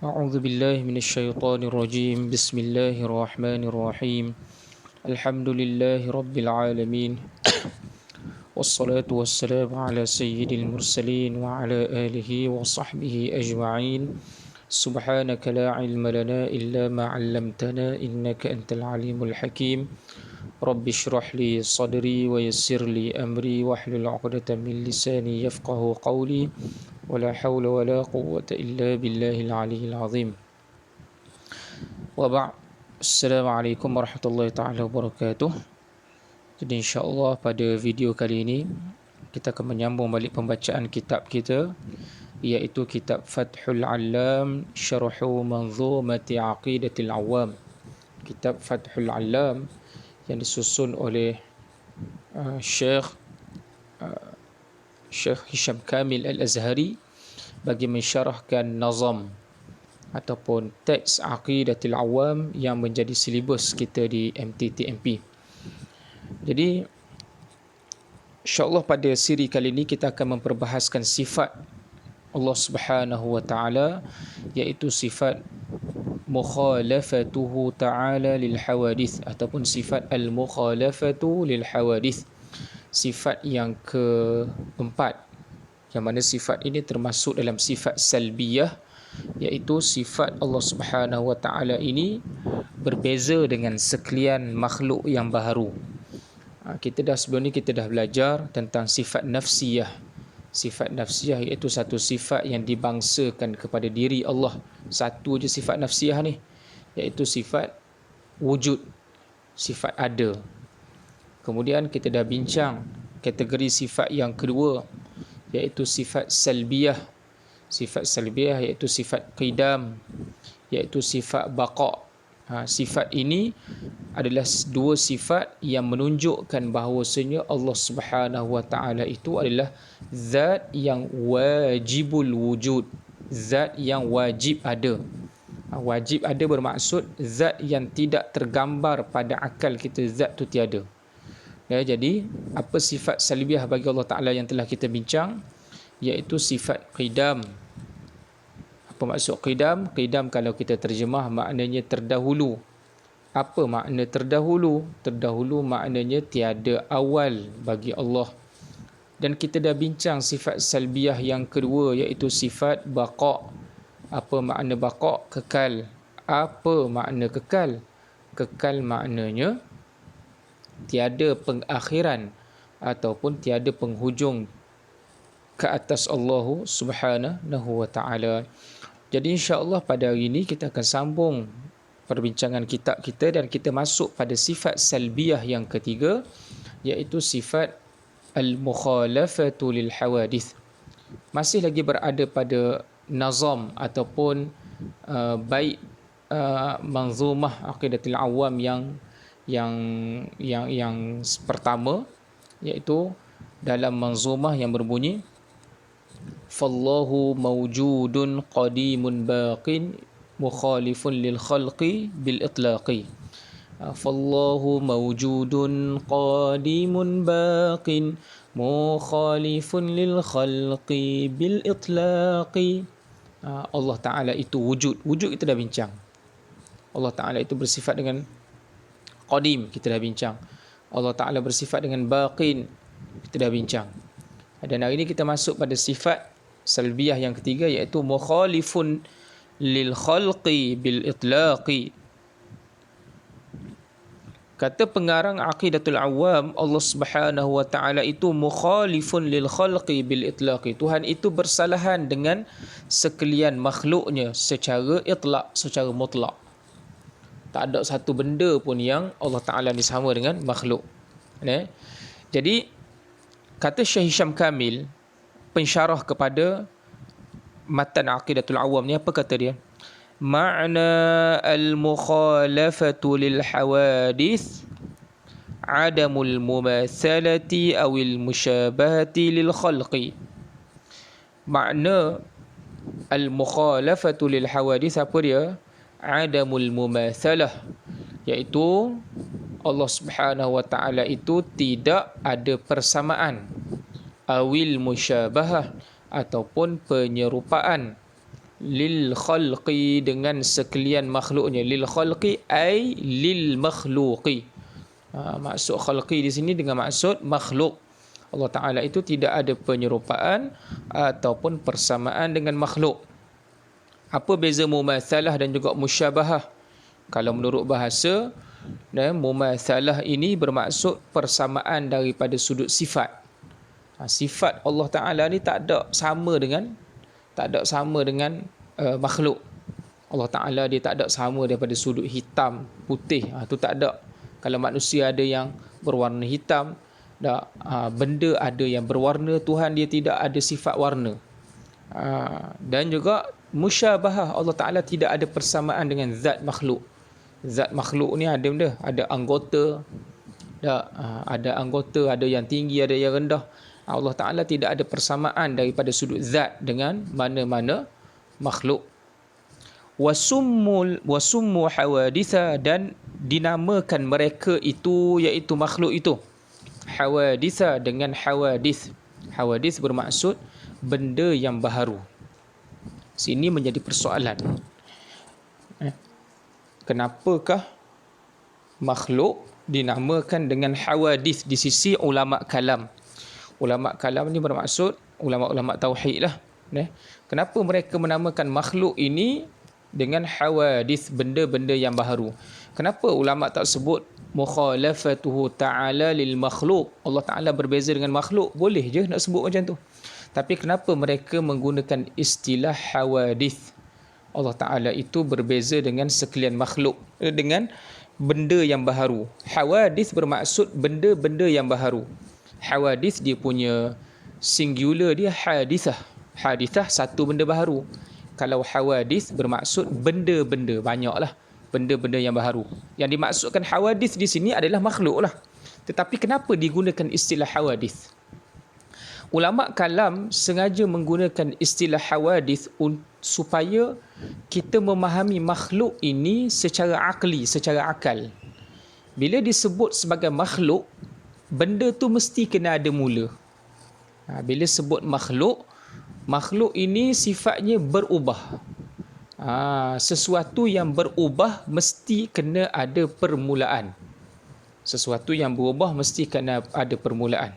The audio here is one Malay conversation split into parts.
أعوذ بالله من الشيطان الرجيم بسم الله الرحمن الرحيم الحمد لله رب العالمين والصلاة والسلام على سيد المرسلين وعلى آله وصحبه أجمعين سبحانك لا علم لنا إلا ما علمتنا إنك أنت العليم الحكيم رب اشرح لي صدري ويسر لي أمري واحلل عقدة من لساني يفقه قولي ولا حول ولا قوة إلا بالله العلي العظيم وبعد. Assalamualaikum warahmatullahi taala wabarakatuh. Jadi insya-Allah pada video kali ini kita akan menyambung balik pembacaan kitab kita, iaitu kitab Fathul Allam Syarhu Manzumati Aqidatil Awam. Kitab Fathul Allam yang disusun oleh Syekh Hisham Kamil Al-Azhari bagi mensyarahkan nazam ataupun teks Aqidatul Awam yang menjadi silibus kita di MTTMP. Jadi insya-Allah pada siri kali ini kita akan memperbahaskan sifat Allah Subhanahu wa taala, iaitu sifat mukhalafatuhu ta'ala lil hawadith ataupun sifat al-mukhalafatu lil hawadith. Sifat yang keempat, yang mana sifat ini termasuk dalam sifat salbiyah, iaitu sifat Allah Subhanahu wa taala ini berbeza dengan sekalian makhluk yang baharu. Sebelum ni kita dah belajar tentang sifat nafsiyah. Sifat nafsiyah iaitu satu sifat yang dibangsakan kepada diri Allah. Satu je sifat nafsiyah ni, iaitu sifat wujud, sifat ada. Kemudian kita dah bincang kategori sifat yang kedua, iaitu sifat salbiyah. Sifat salbiyah iaitu sifat qidam, iaitu sifat baqa. Sifat ini adalah dua sifat yang menunjukkan bahawasanya Allah Subhanahu wa taala itu adalah zat yang wajibul wujud, zat yang wajib ada. Wajib ada bermaksud zat yang tidak tergambar pada akal kita, zat tu tiada. Jadi apa sifat salbiyah bagi Allah taala yang telah kita bincang, iaitu sifat qidam. Apa maksud qidam? Qidam kalau kita terjemah maknanya terdahulu. Apa makna terdahulu? Terdahulu maknanya tiada awal bagi Allah. Dan kita dah bincang sifat salbiyah yang kedua, iaitu sifat baqa. Apa makna baqa? Kekal. Apa makna kekal? Kekal maknanya tiada pengakhiran ataupun tiada penghujung ke atas Allah Subhanahu wa taala. Jadi insya-Allah pada hari ini kita akan sambung perbincangan kitab kita dan kita masuk pada sifat salbiyah yang ketiga, iaitu sifat al-mukhalafatu lil hawadith. Masih lagi berada pada nazam ataupun bait manzumah Aqidatul Awam yang pertama, iaitu dalam manzumah yang berbunyi fallahu mawjudun qadimun baqin mukhalifun lil khalqi bil itlaqi. Fallahu mawjudun qadimun baqin mukhalifun lil khalqi bil itlaqi. Allah Ta'ala itu wujud. Wujud kita dah bincang. Allah Ta'ala itu bersifat dengan qadim, kita dah bincang. Allah Ta'ala bersifat dengan baqin, kita dah bincang. Dan hari ini kita masuk pada sifat salbiyah yang ketiga, iaitu mukhalifun lil khalqi bil itlaqi. Kata pengarang Aqidatul Awam, Allah Subhanahu wa taala itu mukhalifun lil khalqi bil itlaqi. Tuhan itu bersalahan dengan sekalian makhluknya secara itlaq, secara mutlak. Tak ada satu benda pun yang Allah Ta'ala ni sama dengan makhluk. Jadi kata Syekh Hisham Kamil, pensyarah kepada matan Aqidatul Awam ni, apa kata dia? Ma'na al-mukhalafatu lil hawadith adamul mumathalati awil musyabahati lil khalqi. Makna al-mukhalafatu lil hawadith apa dia? Adamul mumathalah, iaitu Allah Subhanahu wa taala itu tidak ada persamaan, awil musyabahah ataupun penyerupaan lil khalqi, dengan sekalian makhluknya. Lil khalqi ay lil makhluqi. Maksud khalqi di sini dengan maksud makhluk. Allah Ta'ala itu tidak ada penyerupaan ataupun persamaan dengan makhluk. Apa beza mumatsalah dan juga musyabahah? Kalau menurut bahasa, mumatsalah ini bermaksud persamaan daripada sudut sifat. Sifat Allah Ta'ala ni tak ada sama dengan makhluk. Allah Ta'ala dia tak ada sama daripada sudut hitam, putih. Itu tak ada. Kalau manusia ada yang berwarna hitam, benda ada yang berwarna, Tuhan dia tidak ada sifat warna. Dan juga musyabahah, Allah Ta'ala tidak ada persamaan dengan zat makhluk. Zat makhluk ni ada benda, ada anggota, ada yang tinggi, ada yang rendah. Allah Ta'ala tidak ada persamaan daripada sudut zat dengan mana-mana makhluk. Wasummu hawaditha, dan dinamakan mereka itu, iaitu makhluk itu, hawaditha dengan hawadith. Hawadith bermaksud benda yang baharu. Sini menjadi persoalan. Kenapakah makhluk dinamakan dengan hawadith di sisi ulama kalam? Ulama kalam ni bermaksud ulama-ulama tauhid lah. Kenapa mereka menamakan makhluk ini dengan hawadith, benda-benda yang baharu? Kenapa ulama tak sebut mukhalafatuhu ta'ala lil makhluk? Allah Ta'ala berbeza dengan makhluk, boleh je nak sebut macam tu. Tapi kenapa mereka menggunakan istilah hawadith? Allah Ta'ala itu berbeza dengan sekalian makhluk, dengan benda yang baharu. Hawadith bermaksud benda-benda yang baharu. Hawadith dia punya singular dia hadithah. Hadithah satu benda baharu. Kalau hawadith bermaksud benda-benda, banyaklah benda-benda yang baharu. Yang dimaksudkan hawadith di sini adalah makhluk lah. Tetapi kenapa digunakan istilah hawadith? Ulama kalam sengaja menggunakan istilah hawadith supaya kita memahami makhluk ini secara akli, secara akal. Bila disebut sebagai makhluk, benda tu mesti kena ada mula. Bila sebut makhluk, makhluk ini sifatnya berubah. Sesuatu yang berubah mesti kena ada permulaan. Sesuatu yang berubah mesti kena ada permulaan.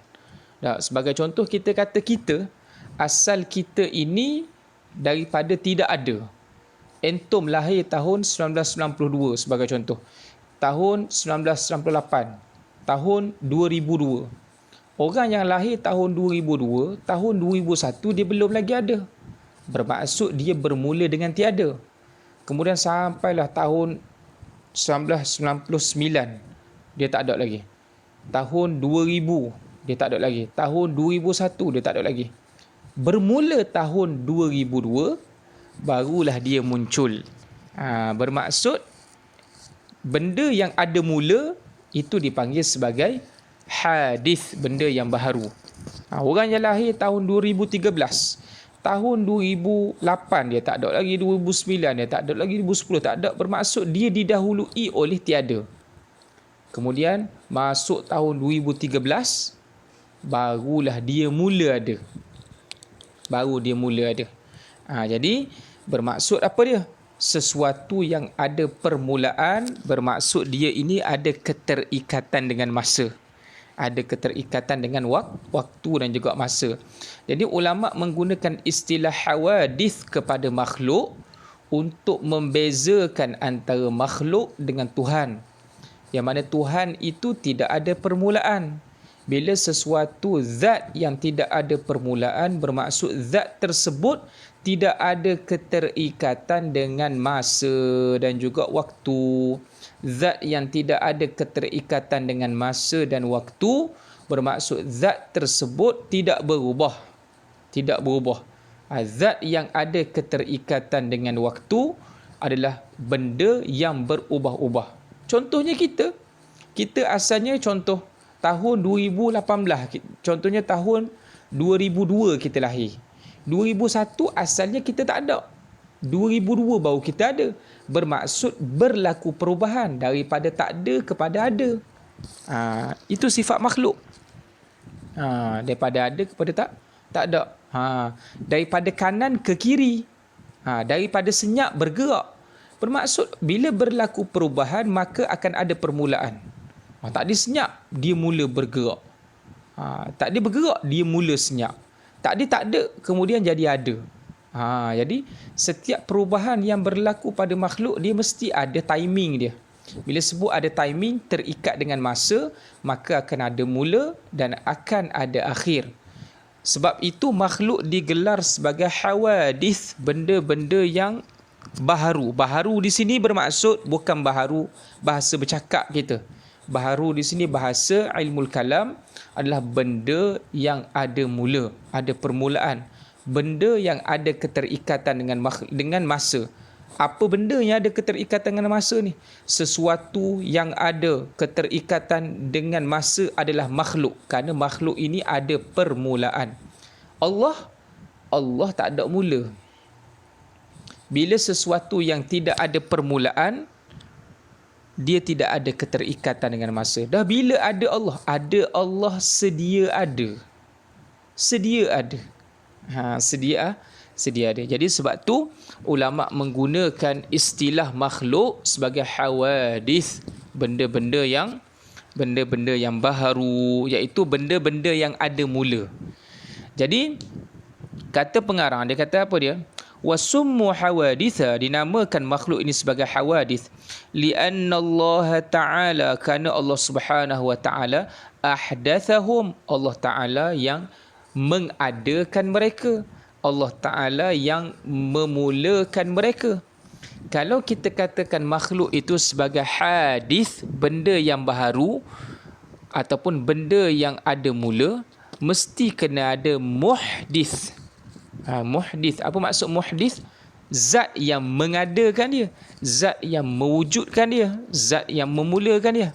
Sebagai contoh, kita kata asal kita ini daripada tidak ada. Antum lahir tahun 1992 sebagai contoh. Tahun 1998, tahun 2002. Orang yang lahir tahun 2002, tahun 2001 dia belum lagi ada. Bermaksud dia bermula dengan tiada. Kemudian sampailah tahun 1999, dia tak ada lagi. Tahun 2000 dia tak ada lagi. Tahun 2001 dia tak ada lagi. Bermula tahun 2002 barulah dia muncul. Bermaksud benda yang ada mula itu dipanggil sebagai hadith, benda yang baharu. Orang yang lahir tahun 2013, tahun 2008 dia tak ada lagi, 2009 dia tak ada lagi, 2010 tak ada. Bermaksud dia didahului oleh tiada. Kemudian masuk tahun 2013, barulah dia mula ada. Jadi bermaksud apa dia? Sesuatu yang ada permulaan, bermaksud dia ini ada keterikatan dengan masa. Ada keterikatan dengan waktu dan juga masa. Jadi ulama menggunakan istilah hawadith kepada makhluk untuk membezakan antara makhluk dengan Tuhan. Yang mana Tuhan itu tidak ada permulaan. Bila sesuatu zat yang tidak ada permulaan, bermaksud zat tersebut tidak ada keterikatan dengan masa dan juga waktu. Zat yang tidak ada keterikatan dengan masa dan waktu, bermaksud zat tersebut tidak berubah. Zat yang ada keterikatan dengan waktu adalah benda yang berubah-ubah. Contohnya kita asalnya contoh tahun 2018, contohnya tahun 2002 kita lahir. 2001 asalnya kita tak ada. 2002 baru kita ada. Bermaksud berlaku perubahan daripada tak ada kepada ada. Itu sifat makhluk. Daripada ada kepada tak ada. Daripada kanan ke kiri. Daripada senyap bergerak. Bermaksud bila berlaku perubahan maka akan ada permulaan. Tak ada senyap, dia mula bergerak. Tak ada bergerak, dia mula senyap. Tak ada, kemudian jadi ada. Jadi setiap perubahan yang berlaku pada makhluk dia mesti ada timing dia. Bila sebut ada timing terikat dengan masa, maka akan ada mula dan akan ada akhir. Sebab itu makhluk digelar sebagai hawadith, benda-benda yang baharu. Baharu di sini bermaksud bukan baharu bahasa bercakap kita. Baharu di sini bahasa ilmul kalam adalah benda yang ada mula, ada permulaan. Benda yang ada keterikatan dengan masa. Apa benda yang ada keterikatan dengan masa ni? Sesuatu yang ada keterikatan dengan masa adalah makhluk. Kerana makhluk ini ada permulaan. Allah tak ada mula. Bila sesuatu yang tidak ada permulaan, dia tidak ada keterikatan dengan masa. Dah bila ada Allah sedia ada. Sedia ada. Sedia ada. Jadi sebab tu ulama menggunakan istilah makhluk sebagai hawadith, benda-benda yang baharu, iaitu benda-benda yang ada mula. Jadi kata pengarang dia kata apa dia? Wasummu hawaditha, dinamakan makhluk ini sebagai hawadith lianna Allah Ta'ala, kerana Allah Subhanahu wa Ta'ala ahdathahum, Allah Ta'ala yang mengadakan mereka, Allah Ta'ala yang memulakan mereka. Kalau kita katakan makhluk itu sebagai hadith, benda yang baharu ataupun benda yang ada mula, mesti kena ada muhdith. Muhdith, apa maksud muhdith? Zat yang mengadakan dia, zat yang mewujudkan dia, zat yang memulakan dia.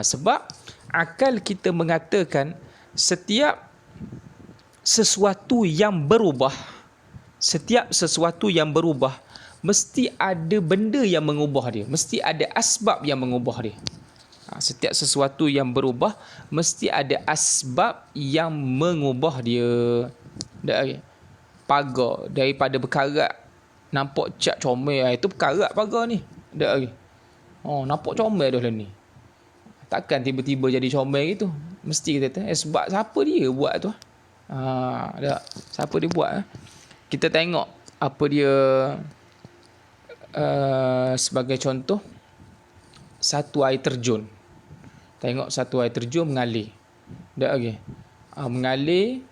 Sebab akal kita mengatakan setiap sesuatu yang berubah, mesti ada benda yang mengubah dia, mesti ada asbab yang mengubah dia. Setiap sesuatu yang berubah mesti ada asbab yang mengubah dia. Pagar daripada berkarat nampak cat comel, itu berkarat pagar ni. Nampak comel dah lah ni. Takkan tiba-tiba jadi comel gitu. Mesti kita kata sebab siapa dia buat tu. Siapa dia buat? Kita tengok apa dia, sebagai contoh, satu air terjun. Tengok satu air terjun mengalir. Mengalir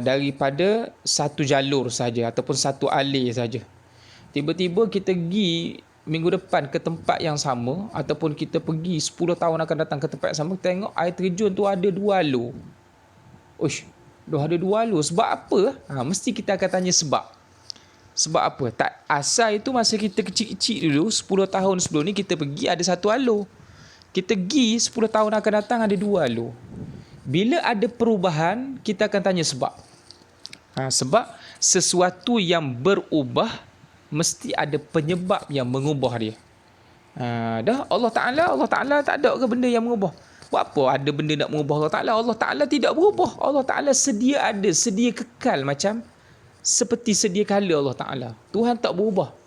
daripada satu jalur saja ataupun satu alir saja. Tiba-tiba kita pergi minggu depan ke tempat yang sama, ataupun kita pergi 10 tahun akan datang ke tempat yang sama, tengok air terjun tu ada 2 alur. Dah ada 2 alur. Sebab apa? Mesti kita akan tanya sebab. Sebab apa? Asal itu masa kita kecil-kecil dulu, 10 tahun sebelum ni kita pergi ada 1 alur. Kita pergi 10 tahun akan datang ada 2 alur. Bila ada perubahan, kita akan tanya sebab. Sebab sesuatu yang berubah mesti ada penyebab yang mengubah dia. Allah Ta'ala tak ada ke benda yang mengubah? Buat apa ada benda nak mengubah Allah Ta'ala? Allah Ta'ala tidak berubah. Allah Ta'ala sedia ada, sedia kekal macam seperti sedia kala Allah Ta'ala. Tuhan tak berubah.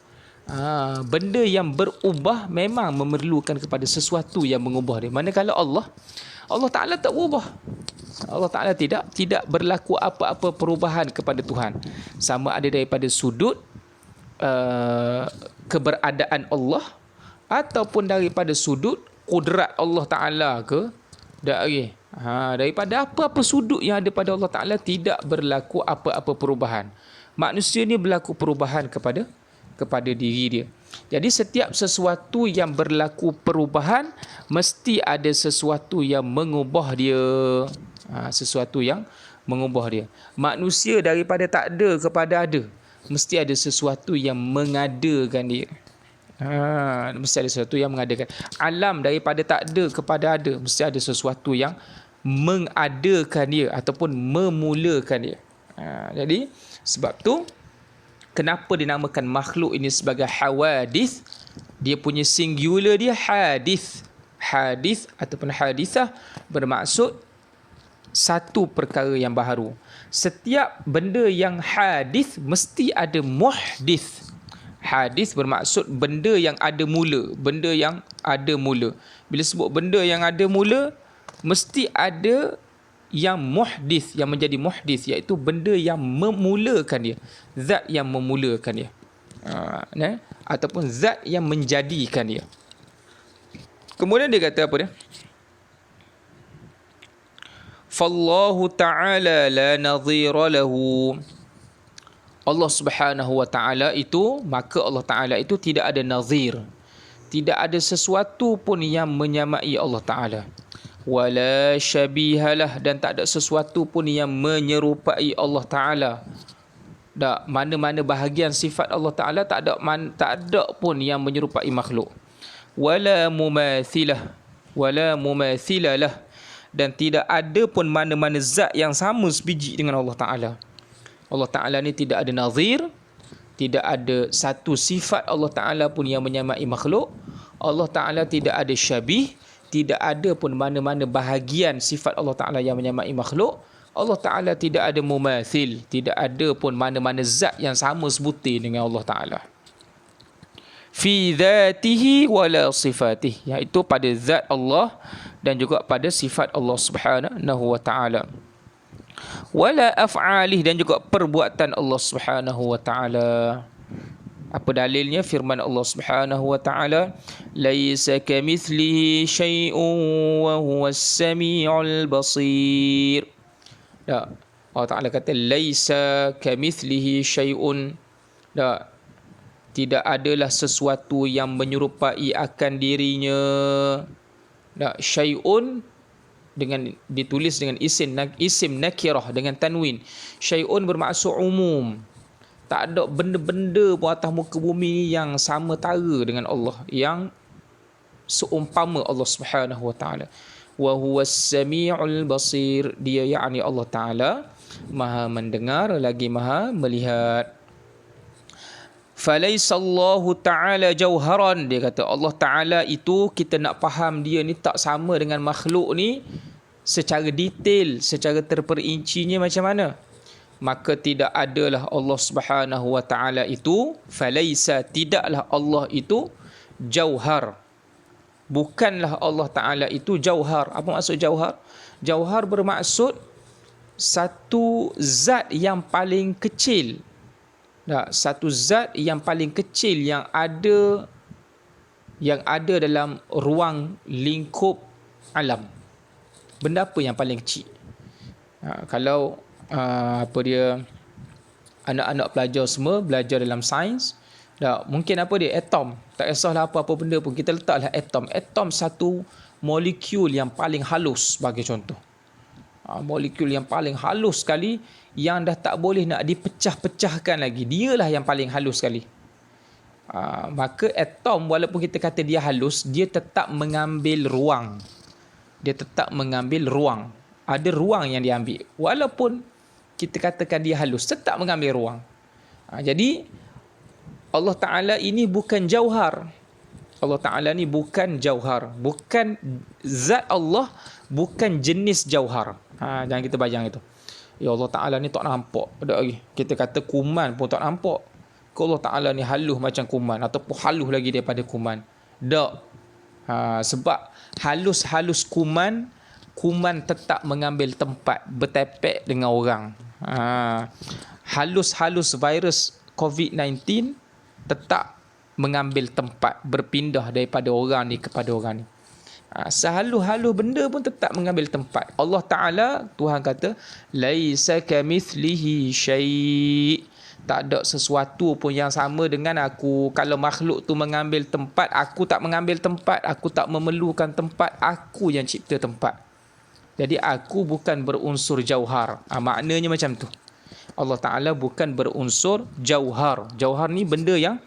Benda yang berubah memang memerlukan kepada sesuatu yang mengubah dia. Manakala Allah Ta'ala tak berubah. Allah Ta'ala tidak berlaku apa-apa perubahan kepada Tuhan. Sama ada daripada sudut keberadaan Allah ataupun daripada sudut kudrat Allah Ta'ala ke daripada apa-apa sudut yang ada pada Allah Ta'ala tidak berlaku apa-apa perubahan. Manusia ni berlaku perubahan kepada diri dia. Jadi setiap sesuatu yang berlaku perubahan mesti ada sesuatu yang mengubah dia. Sesuatu yang mengubah dia. Manusia daripada tak ada kepada ada, mesti ada sesuatu yang mengadakan dia. Mesti ada sesuatu yang mengadakan. Alam daripada tak ada kepada ada, mesti ada sesuatu yang mengadakan dia ataupun memulakan dia. Jadi sebab tu kenapa dinamakan makhluk ini sebagai hawadith? Dia punya singular dia hadith. Hadith ataupun hadithah bermaksud satu perkara yang baharu. Setiap benda yang hadis mesti ada muhdis. Hadis bermaksud benda yang ada mula, benda yang ada mula. Bila sebut benda yang ada mula, mesti ada yang muhdis, yang menjadi muhdis, iaitu benda yang memulakan dia, zat yang memulakan dia, ataupun zat yang menjadikan dia. Kemudian dia kata apa dia? Fallahu ta'ala la nadhira lahu. Allah Subhanahu wa ta'ala itu, maka Allah Ta'ala itu tidak ada nazir. Tidak ada sesuatu pun yang menyamai Allah Ta'ala. Wala syabihalah, dan tak ada sesuatu pun yang menyerupai Allah Ta'ala. Tak, mana-mana bahagian sifat Allah Ta'ala tak ada pun yang menyerupai makhluk. Wala mumathilah, wala mumathilalah, dan tidak ada pun mana-mana zat yang sama sebiji dengan Allah Ta'ala. Allah Ta'ala ni tidak ada nazir, tidak ada satu sifat Allah Ta'ala pun yang menyamai makhluk. Allah Ta'ala tidak ada syabih, tidak ada pun mana-mana bahagian sifat Allah Ta'ala yang menyamai makhluk. Allah Ta'ala tidak ada mumathil, tidak ada pun mana-mana zat yang sama sebutir dengan Allah Ta'ala. Fi dhatihi wala sifatih, iaitu pada zat Allah dan juga pada sifat Allah Subhanahu wa Ta'ala. Wala af'alih, dan juga perbuatan Allah Subhanahu wa Ta'ala. Apa dalilnya? Firman Allah Subhanahu wa Ta'ala, laisa kamithlihi syai'un wa huwas sami'ul basir. Allah Ta'ala kata laisa kamithlihi syai'un. Tidak adalah sesuatu yang menyerupai akan dirinya. Syai'un dengan ditulis dengan isim nakirah dengan tanwin. Syai'un bermaksud umum. Tak ada benda-benda pun atas muka bumi yang sama tara dengan Allah, yang seumpama Allah Subhanahu wa Ta'ala. Wa huwas sami'ul basir, dia yakni Allah Ta'ala Maha mendengar lagi Maha melihat. Falaysa Allahu Ta'ala jauharan, dia kata Allah Ta'ala itu, kita nak faham dia ni tak sama dengan makhluk ni secara detail, secara terperincinya macam mana. Maka tidak adalah Allah Subhanahu wa Ta'ala itu, falaysa, tidaklah Allah itu jauhar, bukanlah Allah Ta'ala itu jauhar. Apa maksud jauhar? Jauhar bermaksud satu zat yang paling kecil. Satu zat yang paling kecil yang ada dalam ruang lingkup alam. Benda apa yang paling kecil? Kalau anak-anak pelajar semua belajar dalam sains, mungkin apa dia? Atom. Tak kisahlah apa-apa benda pun, kita letaklah atom. Atom satu molekul yang paling halus sebagai contoh. Molekul yang paling halus sekali, yang dah tak boleh nak dipecah-pecahkan lagi. Dialah yang paling halus sekali. Maka atom, walaupun kita kata dia halus, dia tetap mengambil ruang. Dia tetap mengambil ruang. Ada ruang yang dia ambil. Walaupun kita katakan dia halus, tetap mengambil ruang. Jadi Allah Ta'ala ini bukan jauhar. Allah Ta'ala ni bukan jauhar. Bukan zat Allah, bukan jenis jauhar. Jangan kita bayang itu. Ya Allah Ta'ala ni tak nampak. Kita kata kuman pun tak nampak. Allah Ta'ala ni halus macam kuman, ataupun halus lagi daripada kuman. Tak. Sebab halus-halus kuman tetap mengambil tempat, bertepek dengan orang. Halus-halus virus COVID-19 tetap mengambil tempat, berpindah daripada orang ni kepada orang ni. Sehalus-halus benda pun tetap mengambil tempat. Allah Ta'ala, Tuhan kata, laisa kamithlihi syai'. Tak ada sesuatu pun yang sama dengan aku. Kalau makhluk tu mengambil tempat, aku tak mengambil tempat. Aku tak memerlukan tempat. Aku yang cipta tempat. Jadi aku bukan berunsur jauhar. Maknanya macam tu. Allah Ta'ala bukan berunsur jauhar. Jauhar ni benda yang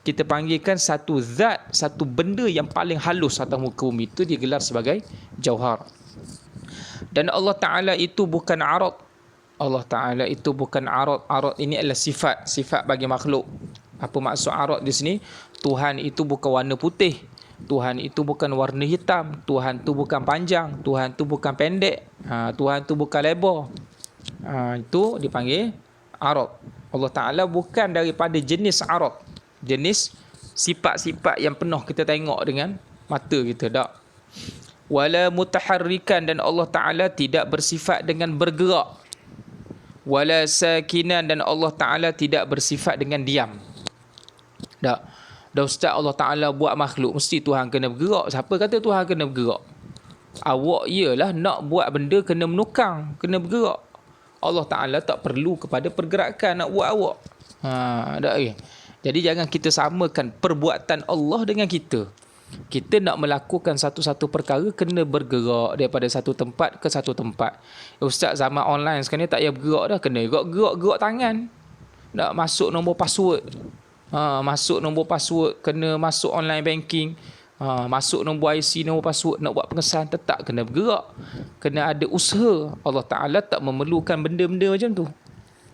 kita panggilkan satu zat, satu benda yang paling halus atas muka bumi. Itu dia gelar sebagai jauhar. Dan Allah Ta'ala itu bukan arad. Allah Ta'ala itu bukan arad. Arad ini adalah sifat bagi makhluk. Apa maksud arad di sini? Tuhan itu bukan warna putih. Tuhan itu bukan warna hitam, Tuhan tu bukan panjang, Tuhan tu bukan pendek, Tuhan tu bukan lebar. Itu dipanggil Arad. Allah Ta'ala bukan daripada jenis Arad, jenis sifat-sifat yang penuh kita tengok dengan mata kita, tak. Wala mutaharrikan, dan Allah Ta'ala tidak bersifat dengan bergerak. Wala sakinan, dan Allah Ta'ala tidak bersifat dengan diam. Tak. Dah Ustaz, Allah Ta'ala buat makhluk, mesti Tuhan kena bergerak. Siapa kata Tuhan kena bergerak? Awak ialah nak buat benda kena menukang, kena bergerak. Allah Ta'ala tak perlu kepada pergerakan nak buat awak. Tak okay. Jadi jangan kita samakan perbuatan Allah dengan kita. Kita nak melakukan satu-satu perkara kena bergerak daripada satu tempat ke satu tempat. Ustaz, zaman online sekarang ni tak payah bergerak dah, kena gerak tangan. Nak masuk nombor password. Masuk nombor password, kena masuk online banking. Masuk nombor IC, nombor password, nak buat pengesahan tetap kena bergerak. Kena ada usaha. Allah Ta'ala tak memerlukan benda-benda macam tu.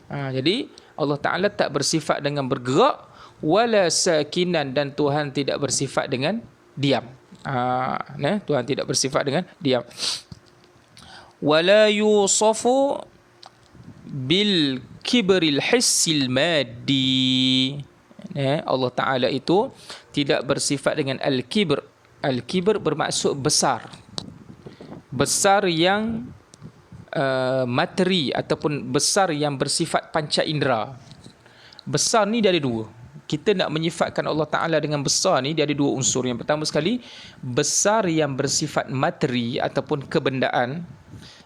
Jadi Allah Ta'ala tak bersifat dengan bergerak. Wala sakinan, dan Tuhan tidak bersifat dengan diam. Tuhan tidak bersifat dengan diam. Wala yusafu bil kibril hissil maddi. Allah Ta'ala itu tidak bersifat dengan al-kibr. Al-kibr bermaksud besar. Besar yang materi ataupun besar yang bersifat panca indera. Besar ni dia ada dua. Kita nak menyifatkan Allah Ta'ala dengan besar ni, dia ada dua unsur. Yang pertama sekali, besar yang bersifat materi ataupun kebendaan.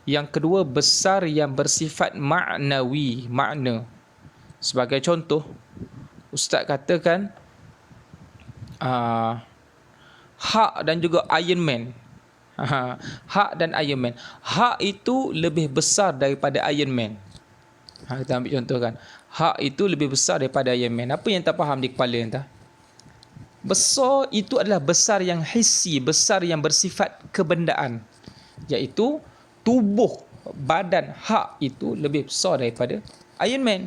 Yang kedua, besar yang bersifat maknawi, makna. Sebagai contoh, Ustaz katakan Hulk dan juga Iron Man. Hulk dan Iron Man. Hulk itu lebih besar daripada Iron Man. Kita ambil contoh kan. Hulk itu lebih besar daripada Iron Man. Apa yang tak faham di kepala entah? Besar itu adalah besar yang hissi, besar yang bersifat kebendaan. Iaitu tubuh badan Hulk itu lebih besar daripada Iron Man.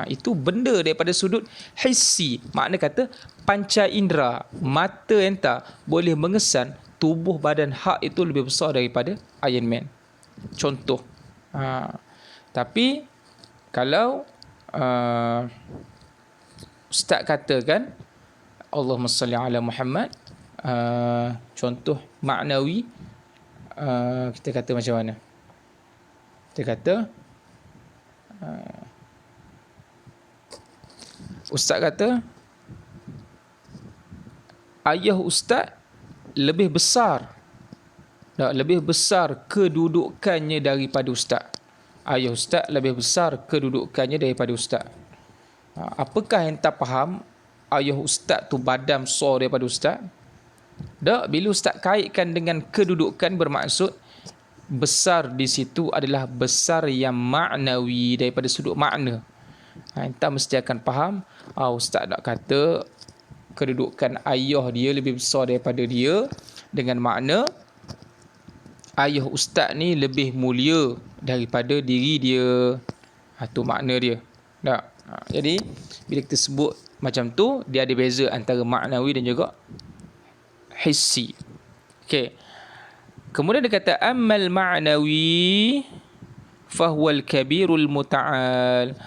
Itu benda daripada sudut hissi. Makna kata panca indera, mata entah boleh mengesan tubuh badan Hulk itu lebih besar daripada Iron Man. Contoh. Tapi kalau Ustaz katakan Allahumma salli ala Muhammad, contoh maknawi, kita kata macam mana? Kita kata Ustaz kata ayah Ustaz lebih besar. Lebih besar kedudukannya daripada Ustaz. Ayah Ustaz lebih besar kedudukannya daripada Ustaz. Apakah yang tak faham? Ayah Ustaz tu badan besar daripada Ustaz. Tak, bila Ustaz kaitkan dengan kedudukan, bermaksud besar di situ adalah besar yang maknawi, daripada sudut makna. Entah mesti akan faham. Ustaz nak kata kedudukan ayah dia lebih besar daripada dia, dengan makna ayah Ustaz ni lebih mulia daripada diri dia. Itu makna dia. Tak? Jadi bila kita sebut macam tu, dia ada beza antara maknawi dan juga hissi. Okey. Kemudian dia kata ammal ma'nawi fahuwal kabirul muta'al.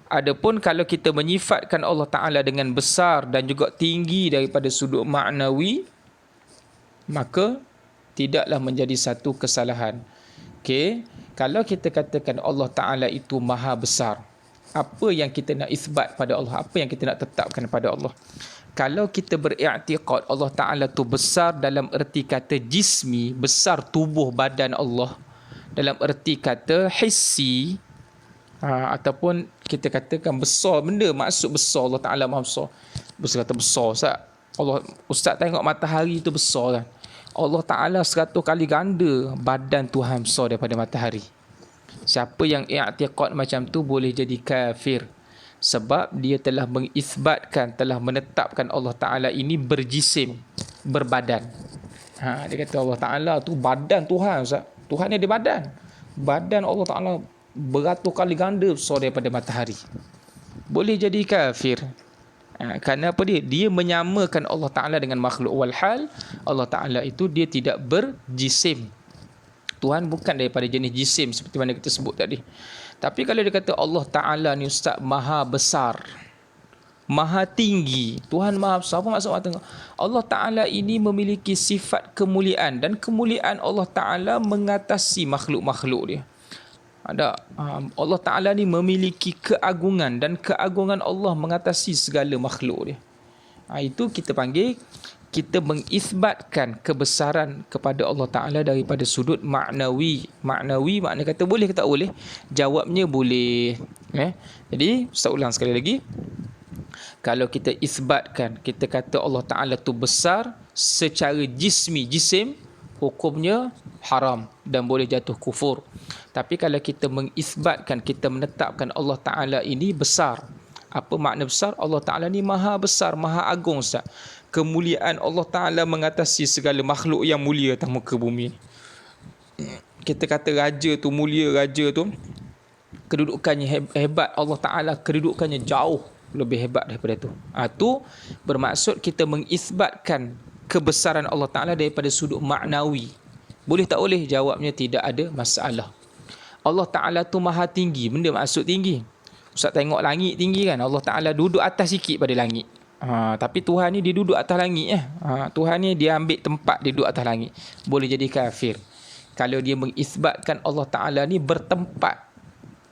Adapun kalau kita menyifatkan Allah Ta'ala dengan besar dan juga tinggi daripada sudut maknawi, maka tidaklah menjadi satu kesalahan. Okey, kalau kita katakan Allah Ta'ala itu maha besar, apa yang kita nak isbat pada Allah? Apa yang kita nak tetapkan pada Allah? Kalau kita beriktikad Allah Ta'ala tu besar dalam erti kata jismi, besar tubuh badan Allah, dalam erti kata hissi, ataupun kita katakan besar benda, maksud besar Allah Ta'ala maha besar. Ustaz kata besar, Ustaz tengok matahari itu besar kan. Allah Ta'ala 100 kali ganda badan Tuhan besar daripada matahari. Siapa yang i'tiqad macam tu boleh jadi kafir. Sebab dia telah mengisbatkan, telah menetapkan Allah Ta'ala ini berjisim, berbadan. Dia kata Allah Ta'ala tu badan Tuhan. Tuhan ni ada badan. Badan Allah Ta'ala beratus kali ganda besar daripada matahari. Boleh jadi kafir. Kerana apa dia? Dia menyamakan Allah Ta'ala dengan makhluk. Walhal Allah Ta'ala itu dia tidak berjisim. Tuhan bukan daripada jenis jisim seperti mana kita sebut tadi. Tapi kalau dia kata Allah Ta'ala ni Ustaz maha besar, maha tinggi, Tuhan maha besar, apa maksud maha tinggi? Allah Ta'ala ini memiliki sifat kemuliaan, dan kemuliaan Allah Ta'ala mengatasi makhluk-makhluk dia. Allah Ta'ala ni memiliki keagungan, dan keagungan Allah mengatasi segala makhluk dia. Itu kita panggil, kita mengisbatkan kebesaran kepada Allah Ta'ala daripada sudut maknawi. Maknawi makna kata boleh ke tak boleh? Jawabnya boleh. Jadi Ustaz ulang sekali lagi. Kalau kita isbatkan, kita kata Allah Ta'ala tu besar secara jisim, hukumnya haram dan boleh jatuh kufur. Tapi kalau kita mengisbatkan, kita menetapkan Allah Ta'ala ini besar. Apa makna besar? Allah Ta'ala ni maha besar, maha agung, Ustaz. Kemuliaan Allah Ta'ala mengatasi segala makhluk yang mulia atas muka bumi. Kita kata raja tu mulia, raja tu kedudukannya hebat, Allah Ta'ala kedudukannya jauh lebih hebat daripada tu. Tu bermaksud kita mengisbatkan kebesaran Allah Ta'ala daripada sudut maknawi. Boleh tak boleh? Jawabnya tidak ada masalah. Allah Ta'ala tu maha tinggi. Benda maksud tinggi. Ustaz tengok langit tinggi kan? Allah Ta'ala duduk atas sikit pada langit. Tapi Tuhan ni dia duduk atas langit. Tuhan ni dia ambil tempat dia duduk atas langit. Boleh jadi kafir kalau dia mengisbatkan Allah Ta'ala ni bertempat.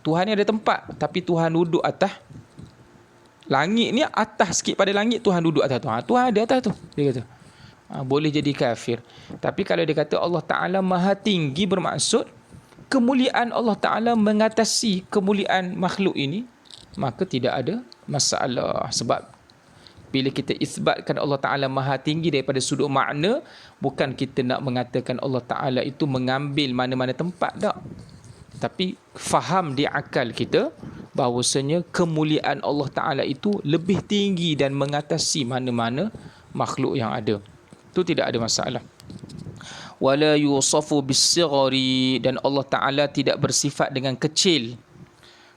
Tuhan ni ada tempat, tapi Tuhan duduk atas langit ni, atas sikit pada langit, Tuhan duduk atas tu. Tuhan ada atas tu, dia kata. Boleh jadi kafir. Tapi kalau dia kata Allah Ta'ala maha tinggi, bermaksud kemuliaan Allah Ta'ala mengatasi kemuliaan makhluk ini, maka tidak ada masalah. Sebab bila kita isbatkan Allah Ta'ala maha tinggi daripada sudut makna, bukan kita nak mengatakan Allah Ta'ala itu mengambil mana-mana tempat, tak. Tapi faham di akal kita bahawasanya kemuliaan Allah Ta'ala itu lebih tinggi dan mengatasi mana-mana makhluk yang ada. Itu tidak ada masalah. Wala yusafu bis-sighari, dan Allah Ta'ala tidak bersifat dengan kecil.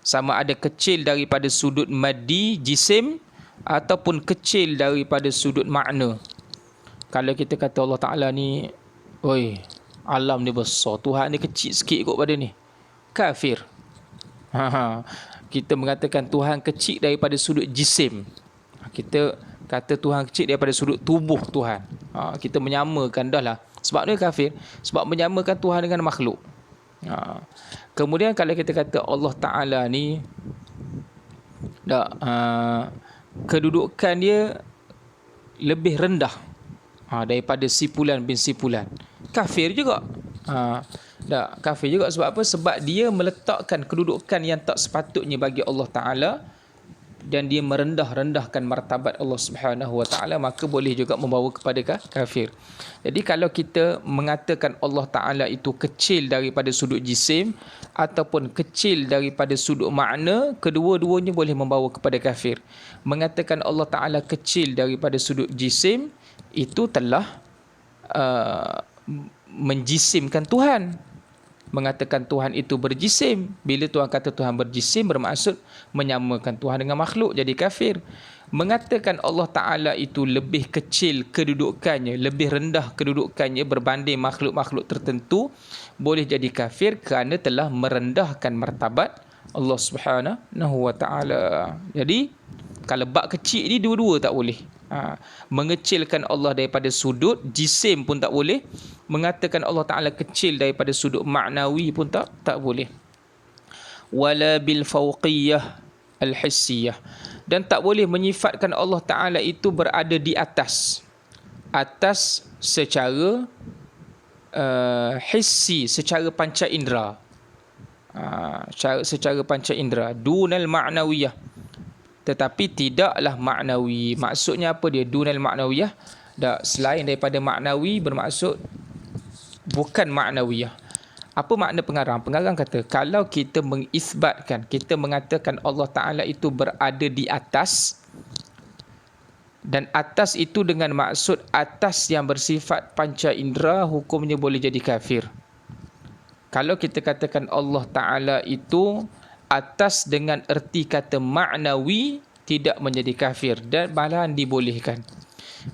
Sama ada kecil daripada sudut maddi, jisim, ataupun kecil daripada sudut makna. Kalau kita kata Allah Ta'ala ni, oi, alam ni besar, Tuhan ni kecil sikit kot pada ni, kafir. Kita mengatakan Tuhan kecil daripada sudut jisim. Kita kata Tuhan kecil daripada sudut tubuh Tuhan. Kita menyamakan dah lah. Sebab ni kafir. Sebab menyamakan Tuhan dengan makhluk. Kemudian kalau kita kata Allah Ta'ala ni kedudukan dia lebih rendah daripada sipulan bin sipulan, kafir juga. Kafir juga. Sebab apa? Sebab dia meletakkan kedudukan yang tak sepatutnya bagi Allah Ta'ala, dan dia merendah-rendahkan martabat Allah Subhanahu Wa Ta'ala, maka boleh juga membawa kepada kafir. Jadi kalau kita mengatakan Allah Ta'ala itu kecil daripada sudut jisim ataupun kecil daripada sudut makna, kedua-duanya boleh membawa kepada kafir. Mengatakan Allah Ta'ala kecil daripada sudut jisim, itu telah menjisimkan Tuhan. Mengatakan Tuhan itu berjisim. Bila Tuhan kata Tuhan berjisim, bermaksud menyamakan Tuhan dengan makhluk, jadi kafir. Mengatakan Allah Ta'ala itu lebih kecil kedudukannya, lebih rendah kedudukannya berbanding makhluk-makhluk tertentu, boleh jadi kafir kerana telah merendahkan martabat Allah Subhanahu Wa Ta'ala. Jadi kalau bab kecil ni dua-dua tak boleh. Mengecilkan Allah daripada sudut jisim pun tak boleh. Mengatakan Allah Ta'ala kecil daripada sudut maknawi pun tak boleh. Wala bil fawqiyah al-hissiyah, dan tak boleh menyifatkan Allah Ta'ala itu berada di atas secara hissi, secara panca indera, secara panca indera, dunal ma'nawiyah, tetapi tidaklah maknawi. Maksudnya apa dia dunal ma'nawiyah? Selain daripada maknawi, bermaksud bukan maknawiyah. Apa makna pengarang? Pengarang kata, kalau kita mengisbatkan, kita mengatakan Allah Ta'ala itu berada di atas, dan atas itu dengan maksud atas yang bersifat panca indera, hukumnya boleh jadi kafir. Kalau kita katakan Allah Ta'ala itu atas dengan erti kata maknawi, tidak menjadi kafir dan malahan dibolehkan.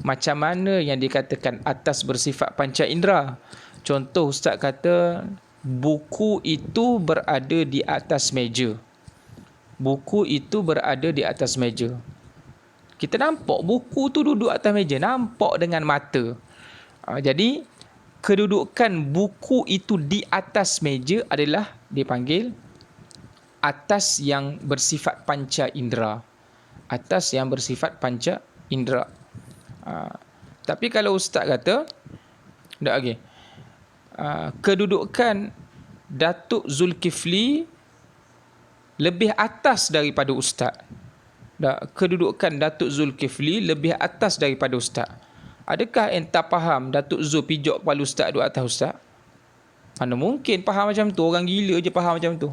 Macam mana yang dikatakan atas bersifat panca indera? Contoh ustaz kata buku itu berada di atas meja. Buku itu berada di atas meja. Kita nampak buku tu duduk atas meja, nampak dengan mata. Jadi kedudukan buku itu di atas meja adalah dipanggil atas yang bersifat panca indera. Atas yang bersifat panca indera. Tapi kalau ustaz kata tak okey. Kedudukan Datuk Zulkifli lebih atas daripada ustaz. Kedudukan Datuk Zulkifli lebih atas daripada ustaz. Adakah entah faham Datuk Zul pijak kepala ustaz duduk atas ustaz? Mana mungkin faham macam tu, orang gila je faham macam tu.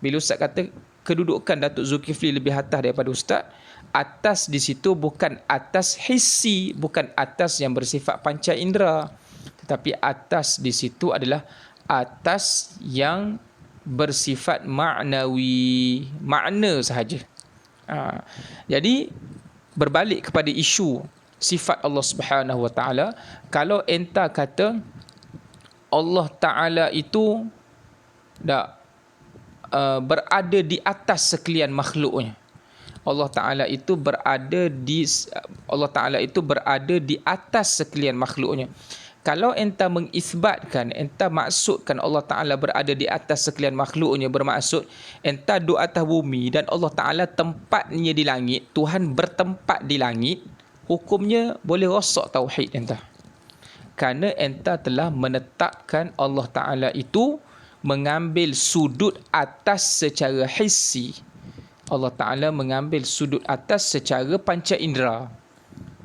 Bila ustaz kata kedudukan Datuk Zulkifli lebih atas daripada ustaz, atas di situ bukan atas hissi, bukan atas yang bersifat panca indera, tetapi atas di situ adalah atas yang bersifat maknawi, makna sahaja. Jadi berbalik kepada isu sifat Allah Subhanahu Wa Taala, kalau entah kata Allah Taala itu berada di atas sekalian makhluknya. Allah Taala itu berada di atas sekalian makhluknya. Kalau entah mengisbatkan, entah maksudkan Allah Ta'ala berada di atas sekalian makhluknya, bermaksud entah duduk atas bumi dan Allah Ta'ala tempatnya di langit, Tuhan bertempat di langit, hukumnya boleh rosak tauhid entah. Kerana entah telah menetapkan Allah Ta'ala itu mengambil sudut atas secara hissi. Allah Ta'ala mengambil sudut atas secara panca indera.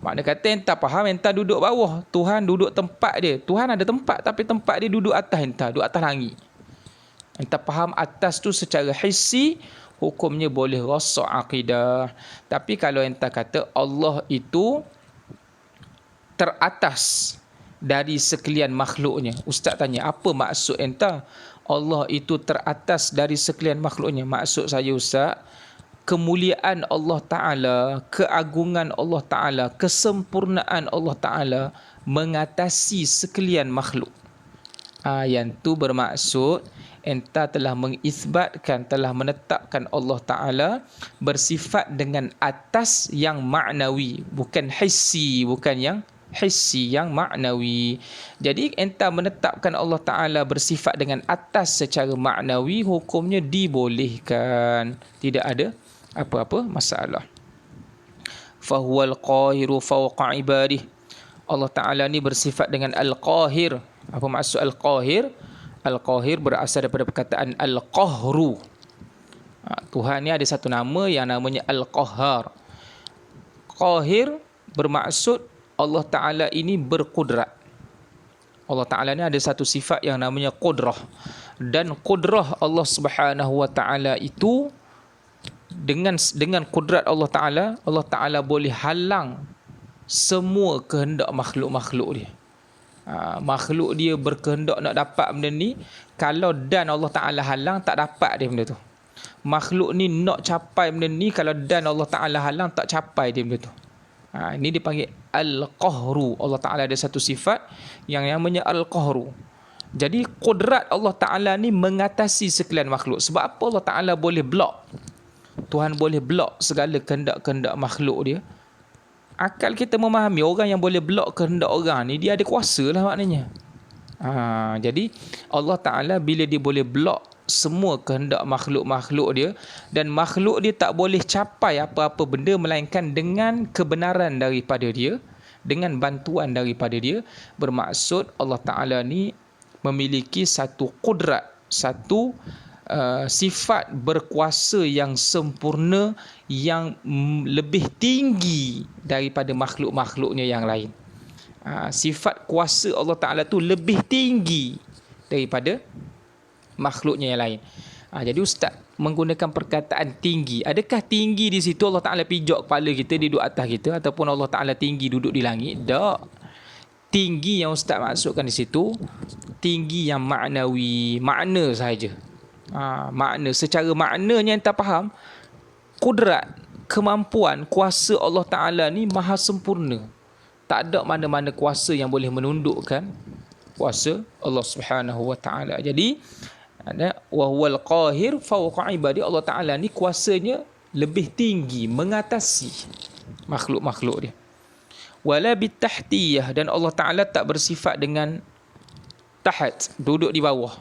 Makna kata entah faham, entah duduk bawah, Tuhan duduk tempat dia. Tuhan ada tempat tapi tempat dia duduk atas, entah duduk atas langit. Entah faham atas tu secara hissi, hukumnya boleh rosak akidah. Tapi kalau entah kata Allah itu teratas dari sekalian makhluknya. Ustaz tanya, apa maksud entah Allah itu teratas dari sekalian makhluknya? Maksud saya ustaz, kemuliaan Allah Ta'ala, keagungan Allah Ta'ala, kesempurnaan Allah Ta'ala mengatasi sekalian makhluk. Yang tu bermaksud entah telah mengisbatkan, telah menetapkan Allah Ta'ala bersifat dengan atas yang maknawi, bukan hissi, bukan yang hissi, yang maknawi. Jadi entah menetapkan Allah Ta'ala bersifat dengan atas secara maknawi, hukumnya dibolehkan, tidak ada apa-apa masalah. Fahuwal qahiru fawqa ibadih. Allah Ta'ala ni bersifat dengan al-qahir. Apa maksud al-qahir? Al-qahir berasal daripada perkataan al-qahru. Tuhan ni ada satu nama yang namanya al-qahhar. Qahir bermaksud Allah Ta'ala ini berkudrat. Allah Ta'ala ni ada satu sifat yang namanya qudrah. Dan qudrah Allah Subhanahu Wa Ta'ala itu dengan kudrat Allah Ta'ala boleh halang semua kehendak makhluk-makhluk dia. Makhluk dia berkehendak nak dapat benda ni, kalau dan Allah Ta'ala halang, tak dapat dia benda tu. Makhluk ni nak capai benda ni, kalau dan Allah Ta'ala halang, tak capai dia benda tu. Ini dipanggil Al-Qahru. Allah Ta'ala ada satu sifat yang namanya Al-Qahru. Jadi kudrat Allah Ta'ala ni mengatasi sekalian makhluk. Sebab apa Allah Ta'ala boleh blok? Tuhan boleh blok segala kehendak-kehendak makhluk dia. Akal kita memahami orang yang boleh blok kehendak orang ni, dia ada kuasa lah maknanya. Jadi Allah Ta'ala bila dia boleh blok semua kehendak makhluk-makhluk dia, dan makhluk dia tak boleh capai apa-apa benda melainkan dengan kebenaran daripada dia, dengan bantuan daripada dia, bermaksud Allah Ta'ala ni memiliki satu kudrat, satu sifat berkuasa yang sempurna, yang lebih tinggi daripada makhluk-makhluknya yang lain. Sifat kuasa Allah Ta'ala tu lebih tinggi daripada makhluknya yang lain. Jadi ustaz menggunakan perkataan tinggi. Adakah tinggi di situ Allah Ta'ala pijak kepala kita, dia duduk atas kita, ataupun Allah Ta'ala tinggi duduk di langit? Tak. Tinggi yang ustaz maksudkan di situ, tinggi yang maknawi, makna sahaja. Makna, secara maknanya entah faham, kudrat, kemampuan, kuasa Allah Ta'ala ni maha sempurna. Tak ada mana-mana kuasa yang boleh menundukkan kuasa Allah Subhanahu wa Ta'ala. Jadi wa huwal qahir fawqa ibadi, Allah Ta'ala ni kuasanya lebih tinggi, mengatasi makhluk-makhluk dia. Wala bitahtiyah, dan Allah Ta'ala tak bersifat dengan tahat, duduk di bawah.